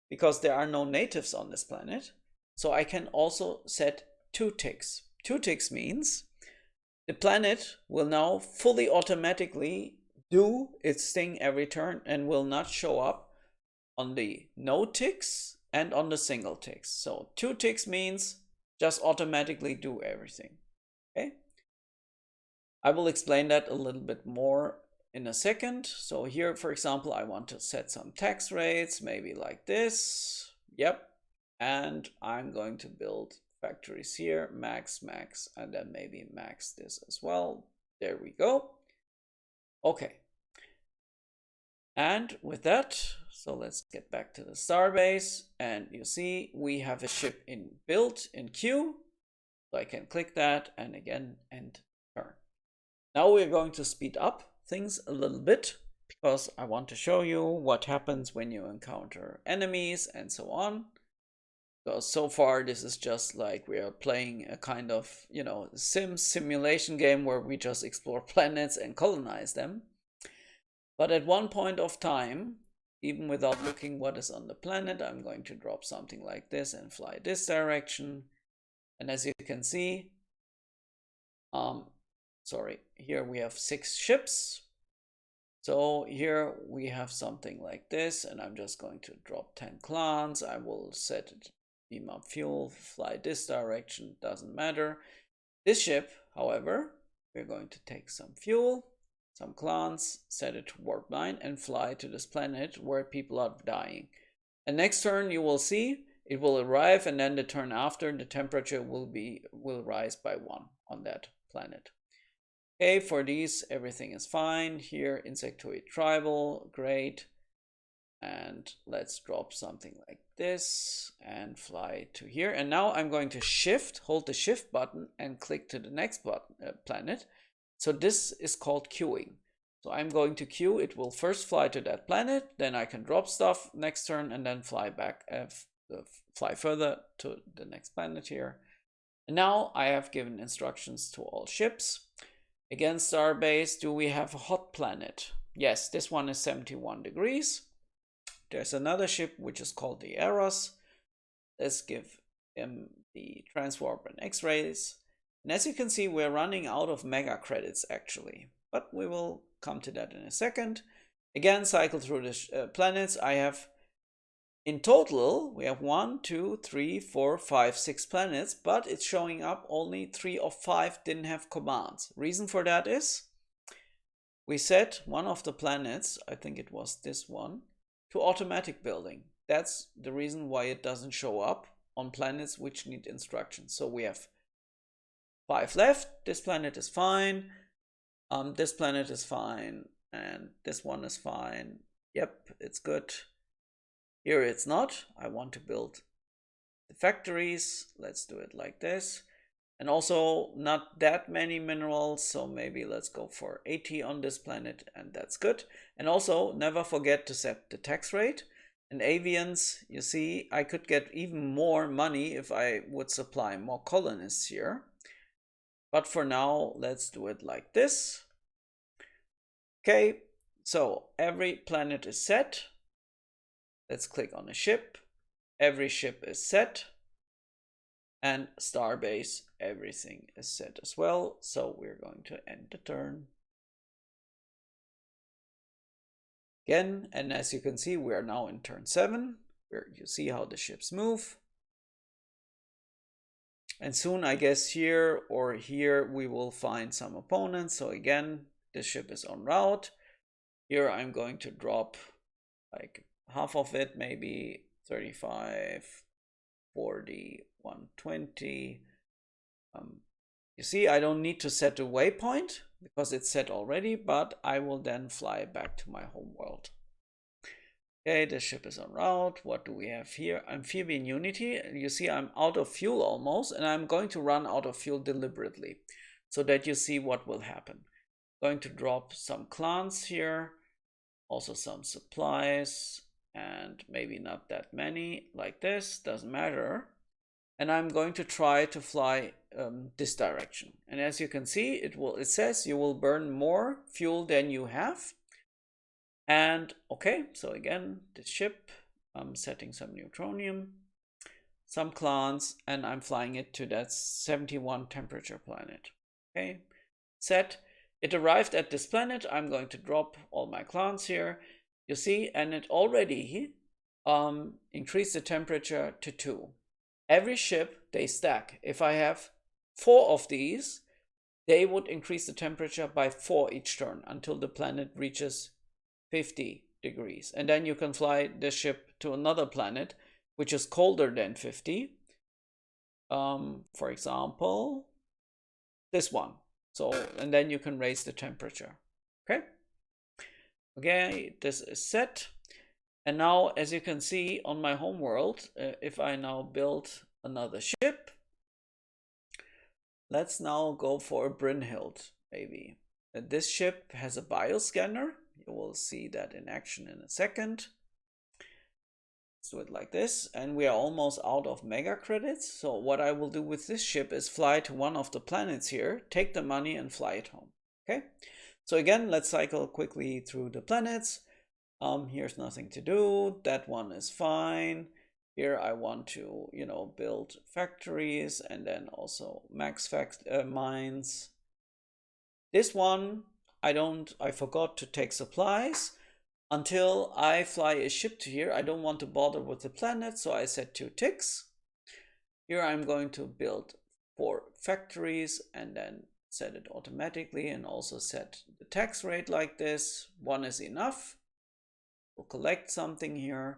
because there are no natives on this planet. So I can also set 2 ticks. 2 ticks means the planet will now fully automatically do its thing every turn and will not show up on the no ticks and on the single ticks. So 2 ticks means just automatically do everything. Okay. I will explain that a little bit more in a second. So here, for example, I want to set some tax rates, maybe like this. Yep. And I'm going to build factories here, max, and then maybe max this as well. There we go. Okay. And with that, so let's get back to the starbase. And you see, we have a ship built in queue. So I can click that and again, and turn. Now we're going to speed up things a little bit because I want to show you what happens when you encounter enemies and so on. Because so far this is just like we are playing a kind of, simulation game where we just explore planets and colonize them. But at one point of time, even without looking what is on the planet, I'm going to drop something like this and fly this direction. And as you can see, here we have 6 ships. So here we have something like this, and I'm just going to drop 10 clans. I will set it, beam up fuel, fly this direction, doesn't matter. This ship, however, we're going to take some fuel, some clans, set it to warp 9 and fly to this planet where people are dying. And next turn you will see it will arrive, and then the turn after the temperature will rise by 1 on that planet. Okay, for these everything is fine. Here insectoid tribal, great. And let's drop something like this and fly to here. And now I'm going to hold the shift button and click to the next planet. So this is called queuing. So I'm going to queue. It will first fly to that planet, then I can drop stuff next turn and then fly back, fly further to the next planet here. And now I have given instructions to all ships. Again, starbase, do we have a hot planet? Yes, this one is 71 degrees. There's another ship which is called the Eros. Let's give him the transwarp and X-rays. And as you can see, we're running out of mega credits actually, but we will come to that in a second. Again, cycle through the planets. I have, in total, we have 1, 2, 3, 4, 5, 6 planets, but it's showing up only 3 of 5 didn't have commands. Reason for that is we set one of the planets, I think it was this one, to automatic building. That's the reason why it doesn't show up on planets which need instructions. So we have 5 left. This planet is fine. This planet is fine. And this one is fine. Yep, it's good. Here it's not. I want to build the factories. Let's do it like this. And also not that many minerals, so maybe let's go for 80 on this planet, and that's good. And also never forget to set the tax rate. And avians, you see, I could get even more money if I would supply more colonists here. But for now, let's do it like this. Okay, so every planet is set. Let's click on a ship. Every ship is set. And starbase, everything is set as well. So we're going to end the turn. Again, and as you can see, we are now in turn 7, where you see how the ships move. And soon, I guess here or here, we will find some opponents. So again, this ship is en route. Here I'm going to drop like half of it, maybe 35, 40, 120. You see, I don't need to set a waypoint because it's set already, but I will then fly back to my home world. Okay, the ship is en route. What do we have here? Amphibian Unity. You see, I'm out of fuel almost, and I'm going to run out of fuel deliberately so that you see what will happen. Going to drop some clans here, also some supplies, and maybe not that many, like this, doesn't matter. And I'm going to try to fly this direction. And as you can see, it says you will burn more fuel than you have. And okay, so again, this ship, I'm setting some neutronium, some clans, and I'm flying it to that 71 temperature planet. Okay, set. It arrived at this planet. I'm going to drop all my clans here. You see, and it already increased the temperature to 2. Every ship, they stack. If I have 4 of these, they would increase the temperature by 4 each turn until the planet reaches 50 degrees. And then you can fly the ship to another planet, which is colder than 50. For example, this one. So, and then you can raise the temperature. Okay. Okay, this is set. And now, as you can see on my home world, if I now build another ship, let's now go for a Brynhild, maybe. This ship has a bioscanner. You will see that in action in a second. Let's do it like this. And we are almost out of mega credits. So what I will do with this ship is fly to one of the planets here, take the money and fly it home. Okay. So again, let's cycle quickly through the planets. Here's nothing to do. That one is fine. Here I want to, build factories and then also max mines. This one, I forgot to take supplies. Until I fly a ship to here, I don't want to bother with the planet, so I set 2 ticks. Here I'm going to build 4 factories and then set it automatically and also set the tax rate like this. 1 is enough. We'll collect something here.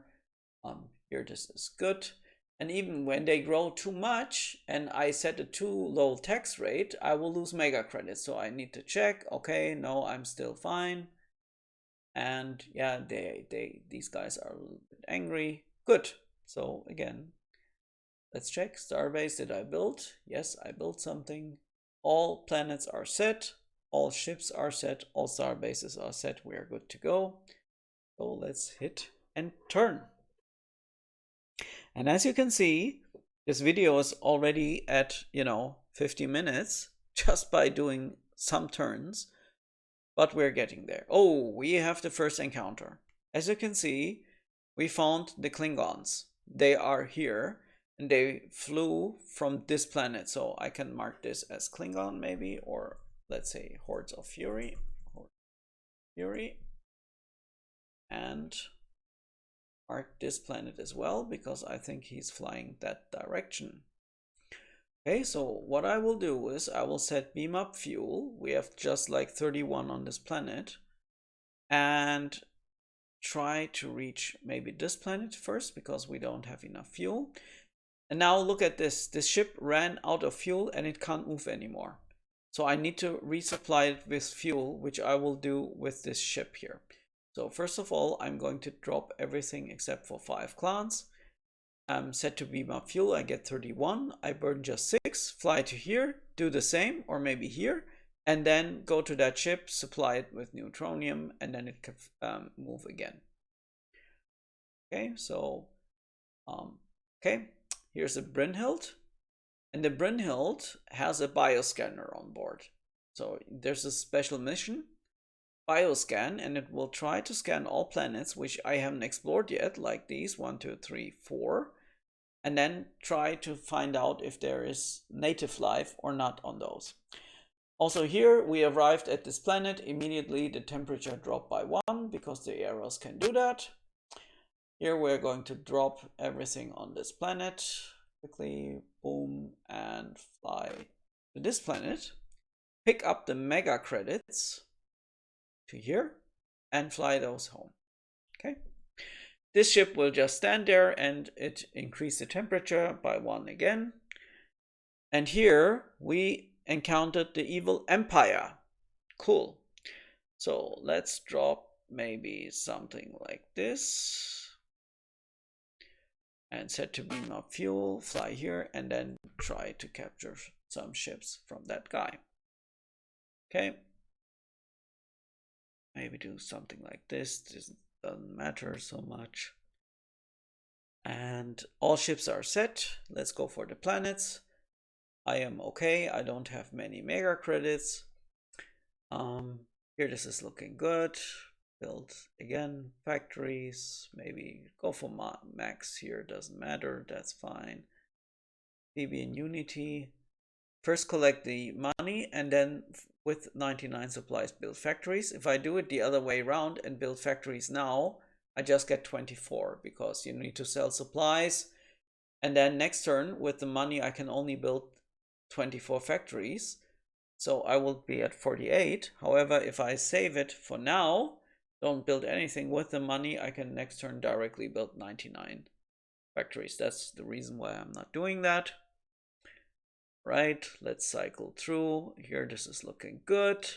Here this is good. And even when they grow too much and I set a too low tax rate, I will lose mega credits. So I need to check. Okay, no, I'm still fine. And yeah, these guys are a little bit angry. Good. So again, let's check. Starbase, did I build? Yes, I built something. All planets are set. All ships are set. All star bases are set. We are good to go. So let's hit and turn. And as you can see, this video is already at, 50 minutes just by doing some turns. But we're getting there. Oh, we have the first encounter. As you can see, we found the Klingons. They are here and they flew from this planet. So I can mark this as Klingon maybe, or let's say Hordes of Fury. and mark this planet as well, because I think he's flying that direction. Okay, so what I will do is I will set beam up fuel. We have just like 31 on this planet, and try to reach maybe this planet first because we don't have enough fuel. And now look at this. This ship ran out of fuel and it can't move anymore. So I need to resupply it with fuel, which I will do with this ship here. So first of all, I'm going to drop everything except for 5 clans. Set to beam up fuel, I get 31. I burn just 6, fly to here, do the same, or maybe here, and then go to that ship, supply it with neutronium, and then it can move again. Okay, so okay, here's a Brynhild, and the Brynhild has a bioscanner on board. So there's a special mission, bioscan, and it will try to scan all planets which I haven't explored yet, like these 1, 2, 3, 4, and then try to find out if there is native life or not on those. Also here we arrived at this planet. Immediately the temperature dropped by 1 because the arrows can do that. Here we're going to drop everything on this planet quickly, boom, and fly to this planet, pick up the mega credits to here and fly those home. Okay, this ship will just stand there and it increased the temperature by 1 again. And here we encountered the evil empire. Cool. So let's drop maybe something like this and set to beam up fuel, fly here, and then try to capture some ships from that guy. Okay, maybe do something like this. This doesn't matter so much. And all ships are set. Let's go for the planets. I am okay. I don't have many mega credits. Here this is looking good. Build again factories. Maybe go for max here. Doesn't matter. That's fine. BB and Unity. First collect the money and then with 99 supplies build factories. If I do it the other way around and build factories now, I just get 24 because you need to sell supplies. And then next turn with the money I can only build 24 factories. So I will be at 48. However, if I save it for now, don't build anything with the money, I can next turn directly build 99 factories. That's the reason why I'm not doing that. Right, let's cycle through. Here this is looking good.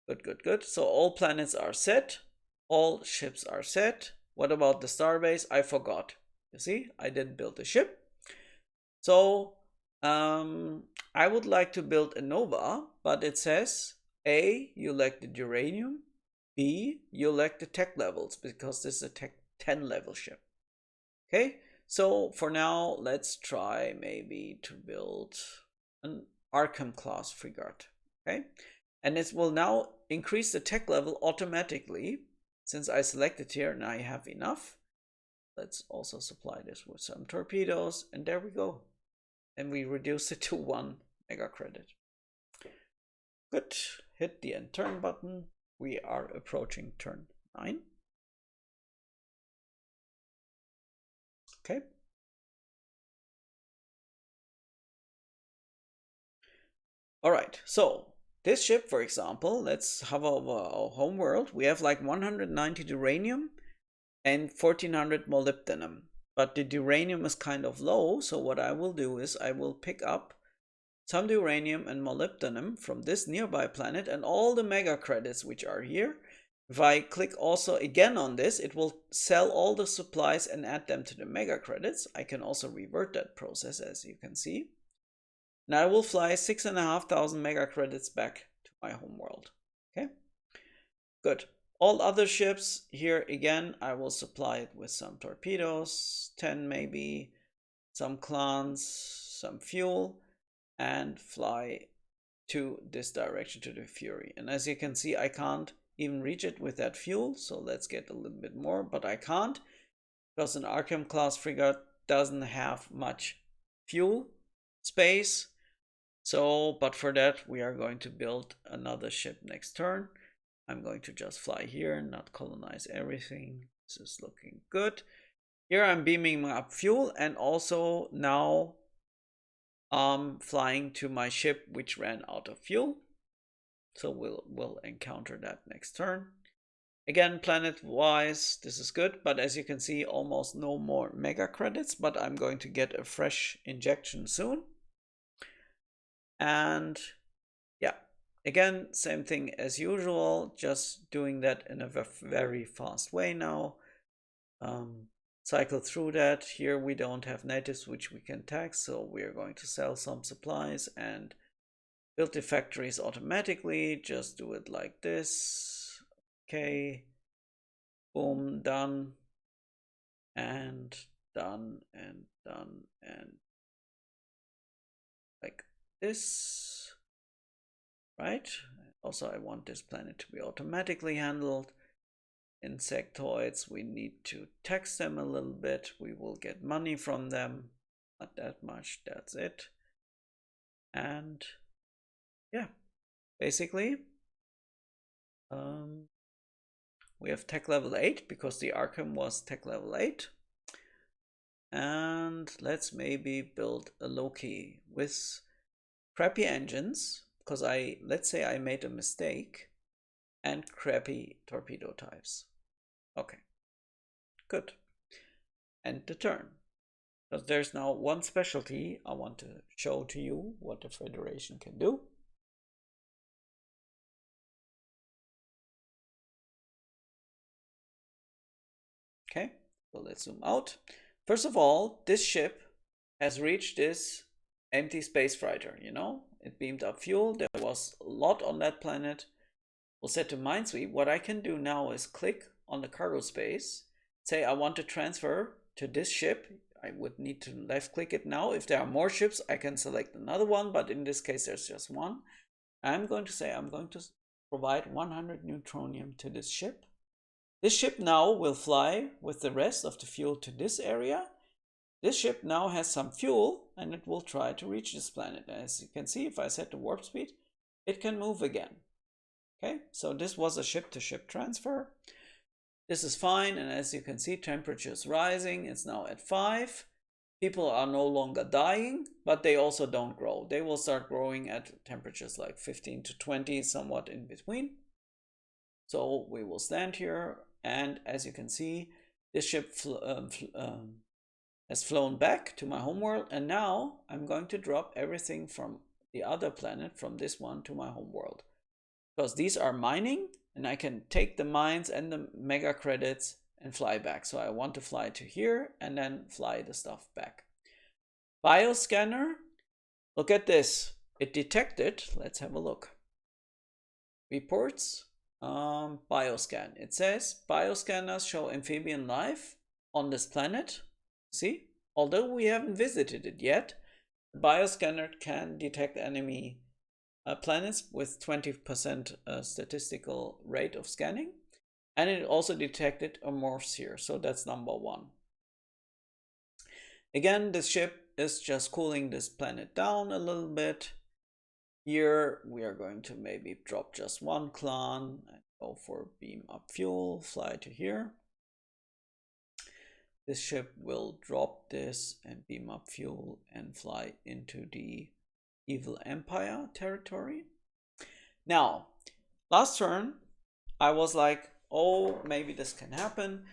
Good. So all planets are set. All ships are set. What about the starbase? I forgot. You see, I didn't build a ship. So I would like to build a Nova, but it says A, you lack the uranium. B, you lack the tech levels because this is a tech 10 level ship. Okay, so for now, let's try maybe to build an Arkham class frigate. Okay, and it will now increase the tech level automatically since I selected here and I have enough. Let's also supply this with some torpedoes, and there we go. And we reduce it to 1 mega credit. Good. Hit the end turn button. We are approaching turn 9. Okay. All right. So this ship, for example, let's hover over our home world. We have like 190 uranium and 1400 molybdenum. But the uranium is kind of low, so what I will do is I will pick up some uranium and molybdenum from this nearby planet and all the mega credits which are here. If I click also again on this, it will sell all the supplies and add them to the mega credits. I can also revert that process, as you can see. Now I will fly 6,500 mega credits back to my home world. Okay, good. All other ships here again, I will supply it with some torpedoes, 10 maybe, some clans, some fuel, and fly to this direction to the Fury. And as you can see, I can't even reach it with that fuel, so let's get a little bit more, but I can't because an Arkham class frigate doesn't have much fuel space. So, but for that, we are going to build another ship next turn. I'm going to just fly here, not colonize everything. This is looking good. Here I'm beaming up fuel and also now flying to my ship which ran out of fuel. So we'll encounter that next turn. Again, planet-wise, this is good, but as you can see, almost no more mega credits, but I'm going to get a fresh injection soon. And yeah, again, same thing as usual, just doing that in a very fast way now. Cycle through that. Here we don't have natives which we can tax, so we're going to sell some supplies and build the factories automatically. Just do it like this. Okay. Boom, done. And done and done and like this. Right? Also, I want this planet to be automatically handled. Insectoids, we need to tax them a little bit. We will get money from them. Not that much, that's it. And yeah, basically, we have tech level 8 because the Arkham was tech level 8. And let's maybe build a Loki with crappy engines, because let's say I made a mistake, and crappy torpedo types. Okay, good. End the turn. Because there's now one specialty I want to show to you what the Federation can do. Okay, so let's zoom out. First of all, this ship has reached this empty space freighter, you know? It beamed up fuel. There was a lot on that planet. We'll set to Minesweep. What I can do now is click on the cargo space, say I want to transfer to this ship. I would need to left click it now. If there are more ships, I can select another one, but in this case, there's just one. I'm going to say I'm going to provide 100 neutronium to this ship. This ship now will fly with the rest of the fuel to this area. This ship now has some fuel and it will try to reach this planet. As you can see, if I set the warp speed, it can move again. Okay, so this was a ship-to-ship transfer. This is fine, and as you can see, temperature is rising. It's now at 5. People are no longer dying, but they also don't grow. They will start growing at temperatures like 15 to 20, somewhat in between. So we will stand here, and as you can see, this ship has flown back to my homeworld, and now I'm going to drop everything from the other planet, from this one, to my homeworld. Because these are mining, and I can take the mines and the mega credits and fly back. So I want to fly to here and then fly the stuff back. Bioscanner, look at this. It detected, let's have a look. Reports, bioscan. It says bioscanners show amphibian life on this planet. See, although we haven't visited it yet, the bioscanner can detect enemy planets with 20% statistical rate of scanning, and it also detected morphs here, so that's number 1. Again, this ship is just cooling this planet down a little bit. Here we are going to maybe drop just one clan and go for beam up fuel, fly to here. This ship will drop this and beam up fuel and fly into the Evil Empire territory. Now, last turn, I was like, oh, maybe this can happen.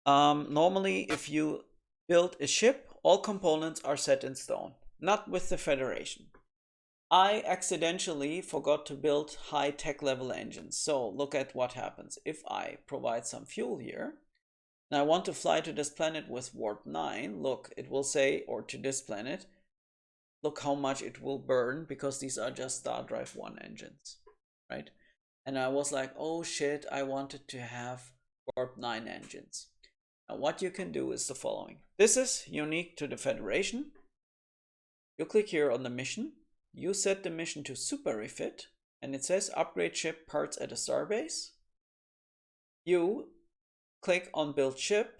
Normally, if you build a ship, all components are set in stone, not with the Federation. I accidentally forgot to build high tech level engines. So look at what happens. If I provide some fuel here, and I want to fly to this planet with warp 9, look, it will say, or to this planet, look how much it will burn, because these are just Star Drive 1 engines, right? And I was like, oh shit, I wanted to have warp 9 engines. Now what you can do is the following. This is unique to the Federation. You click here on the mission. You set the mission to super refit, and it says upgrade ship parts at a starbase. You click on build ship,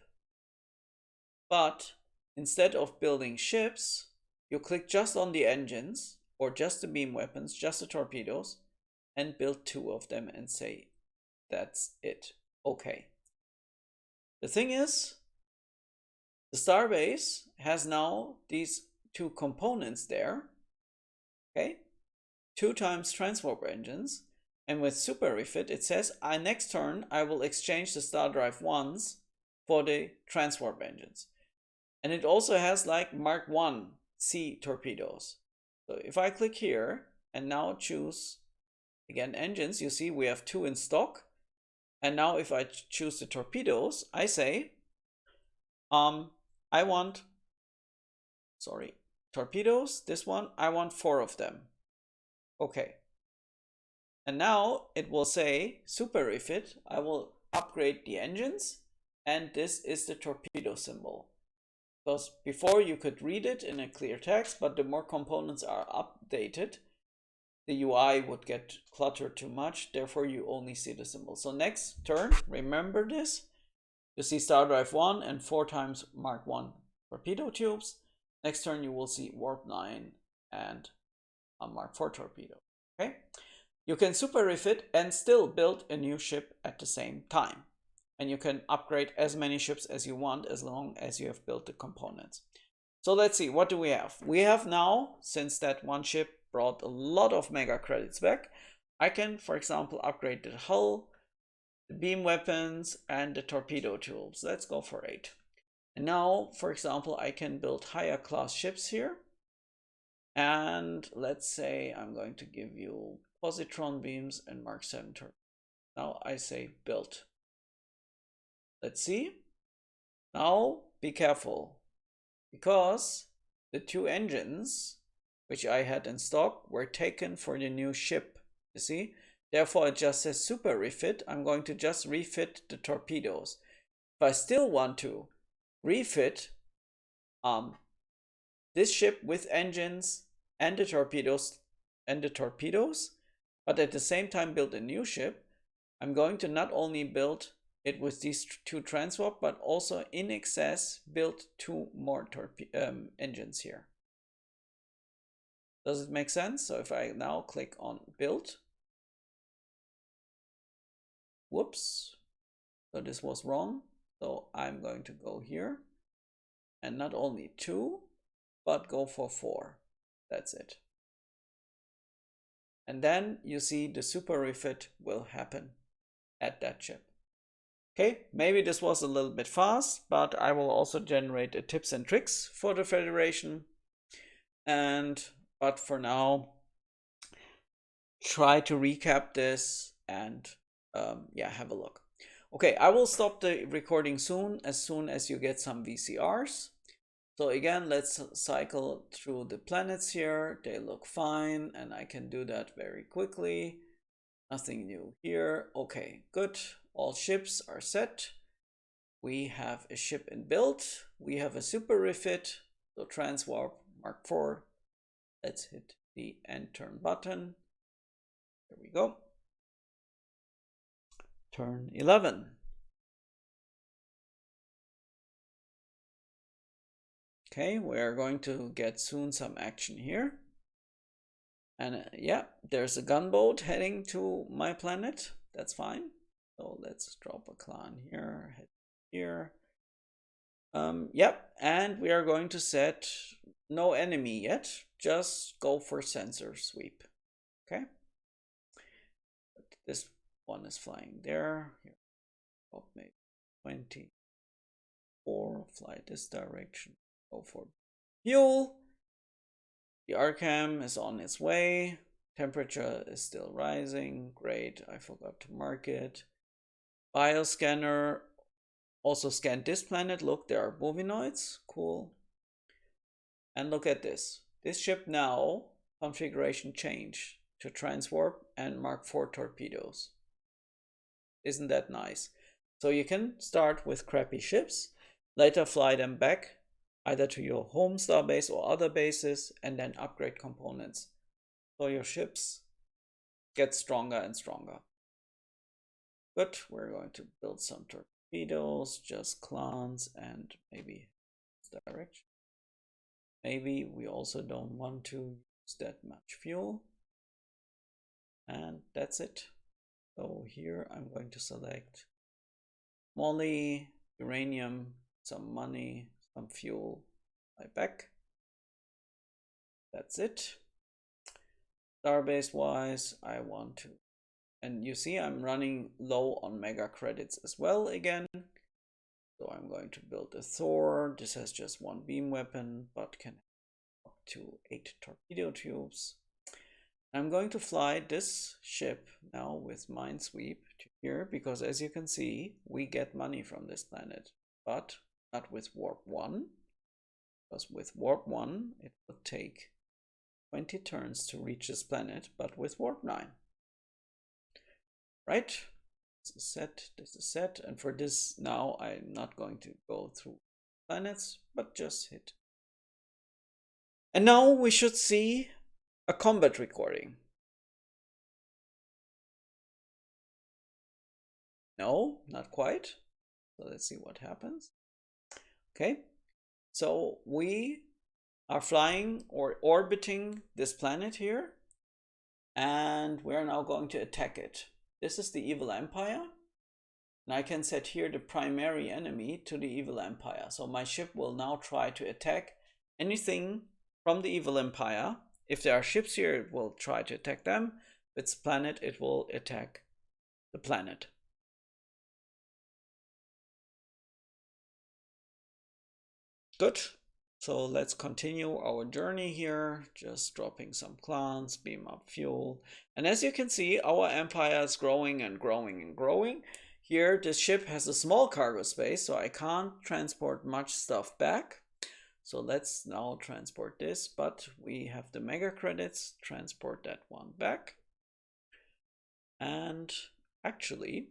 but instead of building ships, you click just on the engines, or just the beam weapons, just the torpedoes, and build 2 of them and say that's it. Okay. The thing is, the starbase has now these two components there. Okay. 2 times transwarp engines. And with super refit, it says, next turn, I will exchange the star drive ones for the transwarp engines. And it also has like Mark 1 C torpedoes. So if I click here and now choose again engines, you see we have 2 in stock. And now if I choose the torpedoes, I say, I want, torpedoes, this one, I want 4 of them. Okay. And now it will say super refit, I will upgrade the engines, and this is the torpedo symbol. Because before you could read it in a clear text, but the more components are updated, the UI would get cluttered too much, therefore you only see the symbol. So next turn, remember this, you see star drive 1 and 4 times Mark 1 torpedo tubes. Next turn you will see warp 9 and a Mark 4 torpedo. Okay, you can super refit and still build a new ship at the same time. And you can upgrade as many ships as you want as long as you have built the components. So let's see, what do we have? We have now, since that one ship brought a lot of mega credits back, I can, for example, upgrade the hull, the beam weapons, and the torpedo tubes. Let's go for 8. And now, for example, I can build higher class ships here. And let's say I'm going to give you positron beams and Mark 7 torpedoes. Now I say build. Let's see. Now be careful, because the 2 engines which I had in stock were taken for the new ship. You see? Therefore it just says super refit. I'm going to just refit the torpedoes. If I still want to refit this ship with engines and the torpedoes, but at the same time build a new ship, I'm going to not only build it with these 2 transwarp, but also in excess build 2 more engines here. Does it make sense? So if I now click on build, whoops, so this was wrong. So I'm going to go here and not only 2, but go for 4. That's it. And then you see the super refit will happen at that ship. Okay, maybe this was a little bit fast, but I will also generate a tips and tricks for the Federation. But for now, try to recap this and yeah, have a look. Okay, I will stop the recording soon as you get some VCRs. So again, let's cycle through the planets here. They look fine, and I can do that very quickly. Nothing new here. Okay, good. All ships are set. We have a ship in build. We have a super refit. So transwarp Mark 4. Let's hit the end turn button. There we go. Turn 11. Okay, we're going to get soon some action here. And yeah, there's a gunboat heading to my planet. That's fine. So let's drop a clan here, head here. Yep, and we are going to set no enemy yet. Just go for sensor sweep. Okay. This one is flying there. Here, oh, maybe 24. Fly this direction. Go for fuel. The Arkham is on its way. Temperature is still rising. Great, I forgot to mark it. Bioscanner also scanned this planet. Look, there are bovinoids. Cool. And look at this. This ship now, configuration change to transwarp and Mark 4 torpedoes. Isn't that nice? So you can start with crappy ships, later fly them back either to your home star base or other bases, and then upgrade components. So your ships get stronger and stronger. But we're going to build some torpedoes, just clans, and maybe this direction. Maybe we also don't want to use that much fuel. And that's it. So here I'm going to select moly, uranium, some money, some fuel, fly back. That's it. Starbase wise, I want to, and you see I'm running low on mega credits as well again. So I'm going to build a Thor. This has just one beam weapon, but can up to 8 torpedo tubes. I'm going to fly this ship now with Minesweep to here, because as you can see, we get money from this planet, but not with Warp 1, because with Warp 1, it would take 20 turns to reach this planet, but with Warp 9. Right? This is set, and for this now I'm not going to go through planets, but just hit. And now we should see a combat recording. No, not quite. So let's see what happens. Okay, so we are flying or orbiting this planet here, and we're now going to attack it. This is the Evil Empire, and I can set here the primary enemy to the Evil Empire. So my ship will now try to attack anything from the Evil Empire. If there are ships here, it will try to attack them. If it's planet, it will attack the planet. Good. So let's continue our journey here, just dropping some clans, beam up fuel. And as you can see, our empire is growing and growing and growing. Here, this ship has a small cargo space, so I can't transport much stuff back. So let's now transport this, but we have the mega credits, transport that one back. And actually,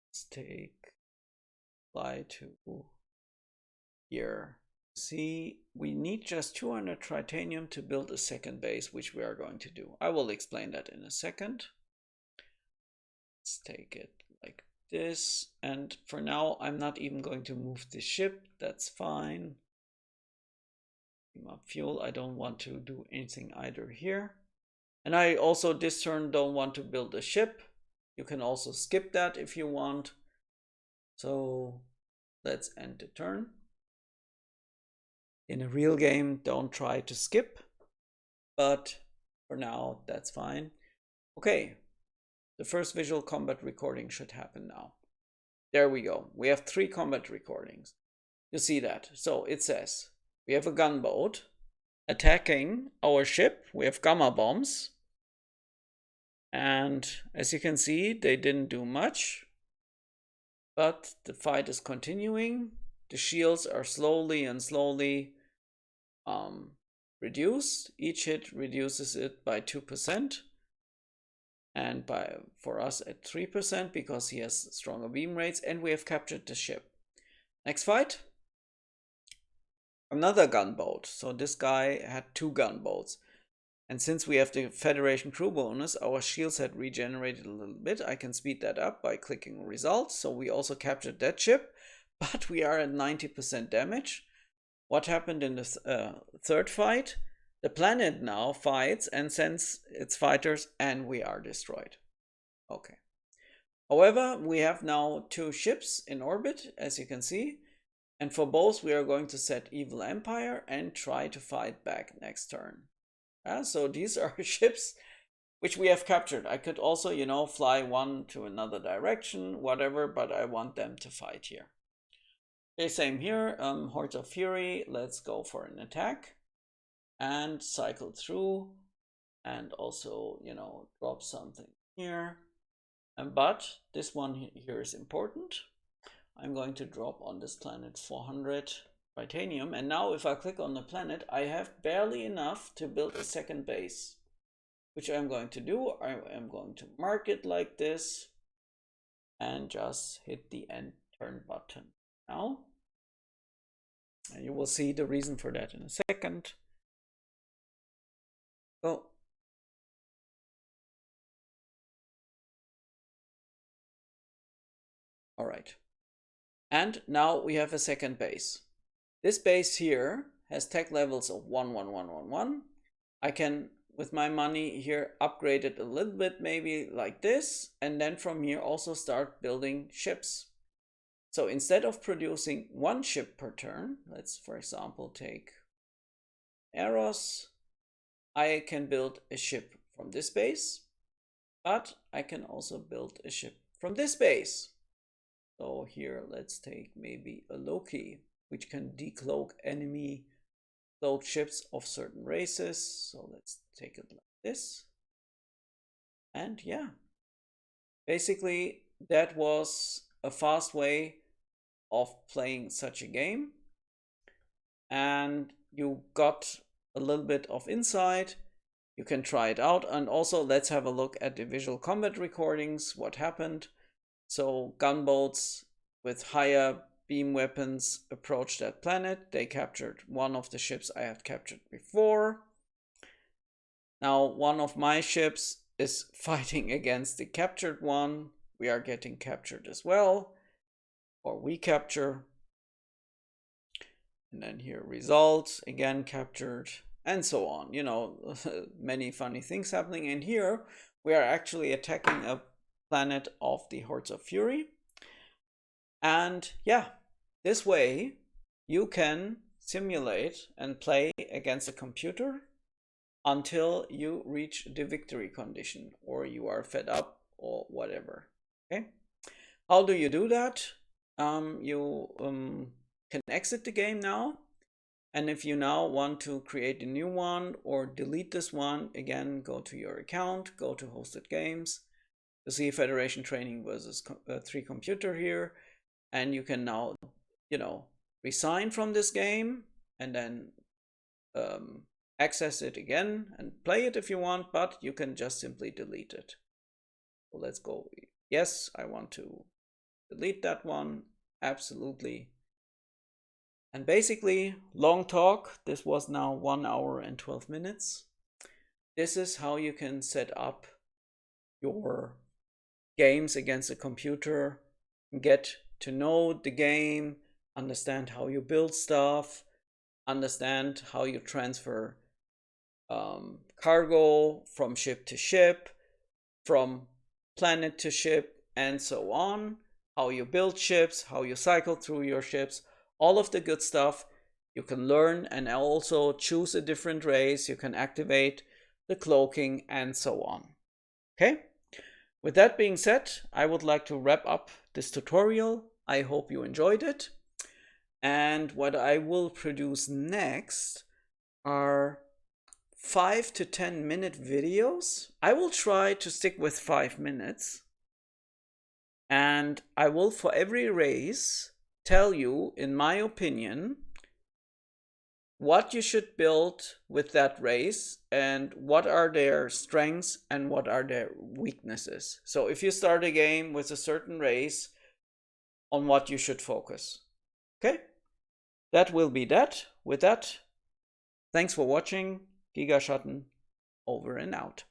let's take fly to here. See, we need just 200 titanium to build a second base, which we are going to do. I will explain that in a second. Let's take it like this. And for now, I'm not even going to move the ship. That's fine. Fuel, I don't want to do anything either here. And I also this turn don't want to build a ship. You can also skip that if you want. So let's end the turn. In a real game, don't try to skip, but for now, that's fine. Okay, the first visual combat recording should happen now. There we go. We have 3 combat recordings. You see that. So it says we have a gunboat attacking our ship. We have gamma bombs. And as you can see, they didn't do much. But the fight is continuing. The shields are slowly reduced. Each hit reduces it by 2%. And for us at 3% because he has stronger beam rates, and we have captured the ship. Next fight. Another gunboat. So this guy had 2 gunboats. And since we have the Federation crew bonus, our shields had regenerated a little bit. I can speed that up by clicking results. So we also captured that ship, but we are at 90% damage. What happened in the third fight? The planet now fights and sends its fighters, and we are destroyed. Okay. However, we have now 2 ships in orbit, as you can see. And for both, we are going to set Evil Empire and try to fight back next turn. So these are ships which we have captured. I could also, you know, fly one to another direction, whatever, but I want them to fight here. Okay, same here. Hordes of Fury. Let's go for an attack and cycle through, and also, you know, drop something here. But this one here is important. I'm going to drop on this planet 400 titanium, and now if I click on the planet, I have barely enough to build a second base, which I'm going to do. I am going to mark it like this and just hit the end turn button now, and you will see the reason for that in a second. So all right, and now we have a second base. This base here has tech levels of 1, 1, 1, 1, 1. I can with my money here, upgrade it a little bit, maybe like this, and then from here also start building ships. So instead of producing one ship per turn, let's for example take Eros, I can build a ship from this base, but I can also build a ship from this base. So here let's take maybe a Loki, which can decloak enemy cloaked ships of certain races. So let's take it like this. And yeah, basically that was a fast way of playing such a game. And you got a little bit of insight. You can try it out. And also let's have a look at the visual combat recordings, what happened. So gunboats with higher beam weapons approached that planet. They captured one of the ships I had captured before. Now one of my ships is fighting against the captured one. We are getting captured as well, or we capture. And then here results, again captured, and so on. You know, many funny things happening. And here we are actually attacking a planet of the Hordes of Fury. And yeah, this way you can simulate and play against a computer until you reach the victory condition, or you are fed up or whatever. Okay, how do you do that? You can exit the game now, and if you now want to create a new one or delete this one, again go to your account, go to hosted games, you see Federation Training versus 3 Computer here, and you can now, you know, resign from this game and then access it again and play it if you want, but you can just simply delete it. So let's go. Yes, I want to delete that one. Absolutely. And basically, long talk. This was now 1 hour and 12 minutes. This is how you can set up your games against a computer, get to know the game, understand how you build stuff, understand how you transfer cargo from ship to ship, from planet to ship, and so on. How you build ships, how you cycle through your ships, all of the good stuff you can learn, and also choose a different race. You can activate the cloaking and so on. Okay, with that being said, I would like to wrap up this tutorial. I hope you enjoyed it. And what I will produce next are 5 to 10 minute videos. I will try to stick with 5 minutes. And I will, for every race, tell you, in my opinion, what you should build with that race and what are their strengths and what are their weaknesses. So if you start a game with a certain race, on what you should focus. Okay, that will be that. With that, thanks for watching. Gigaschatten over and out.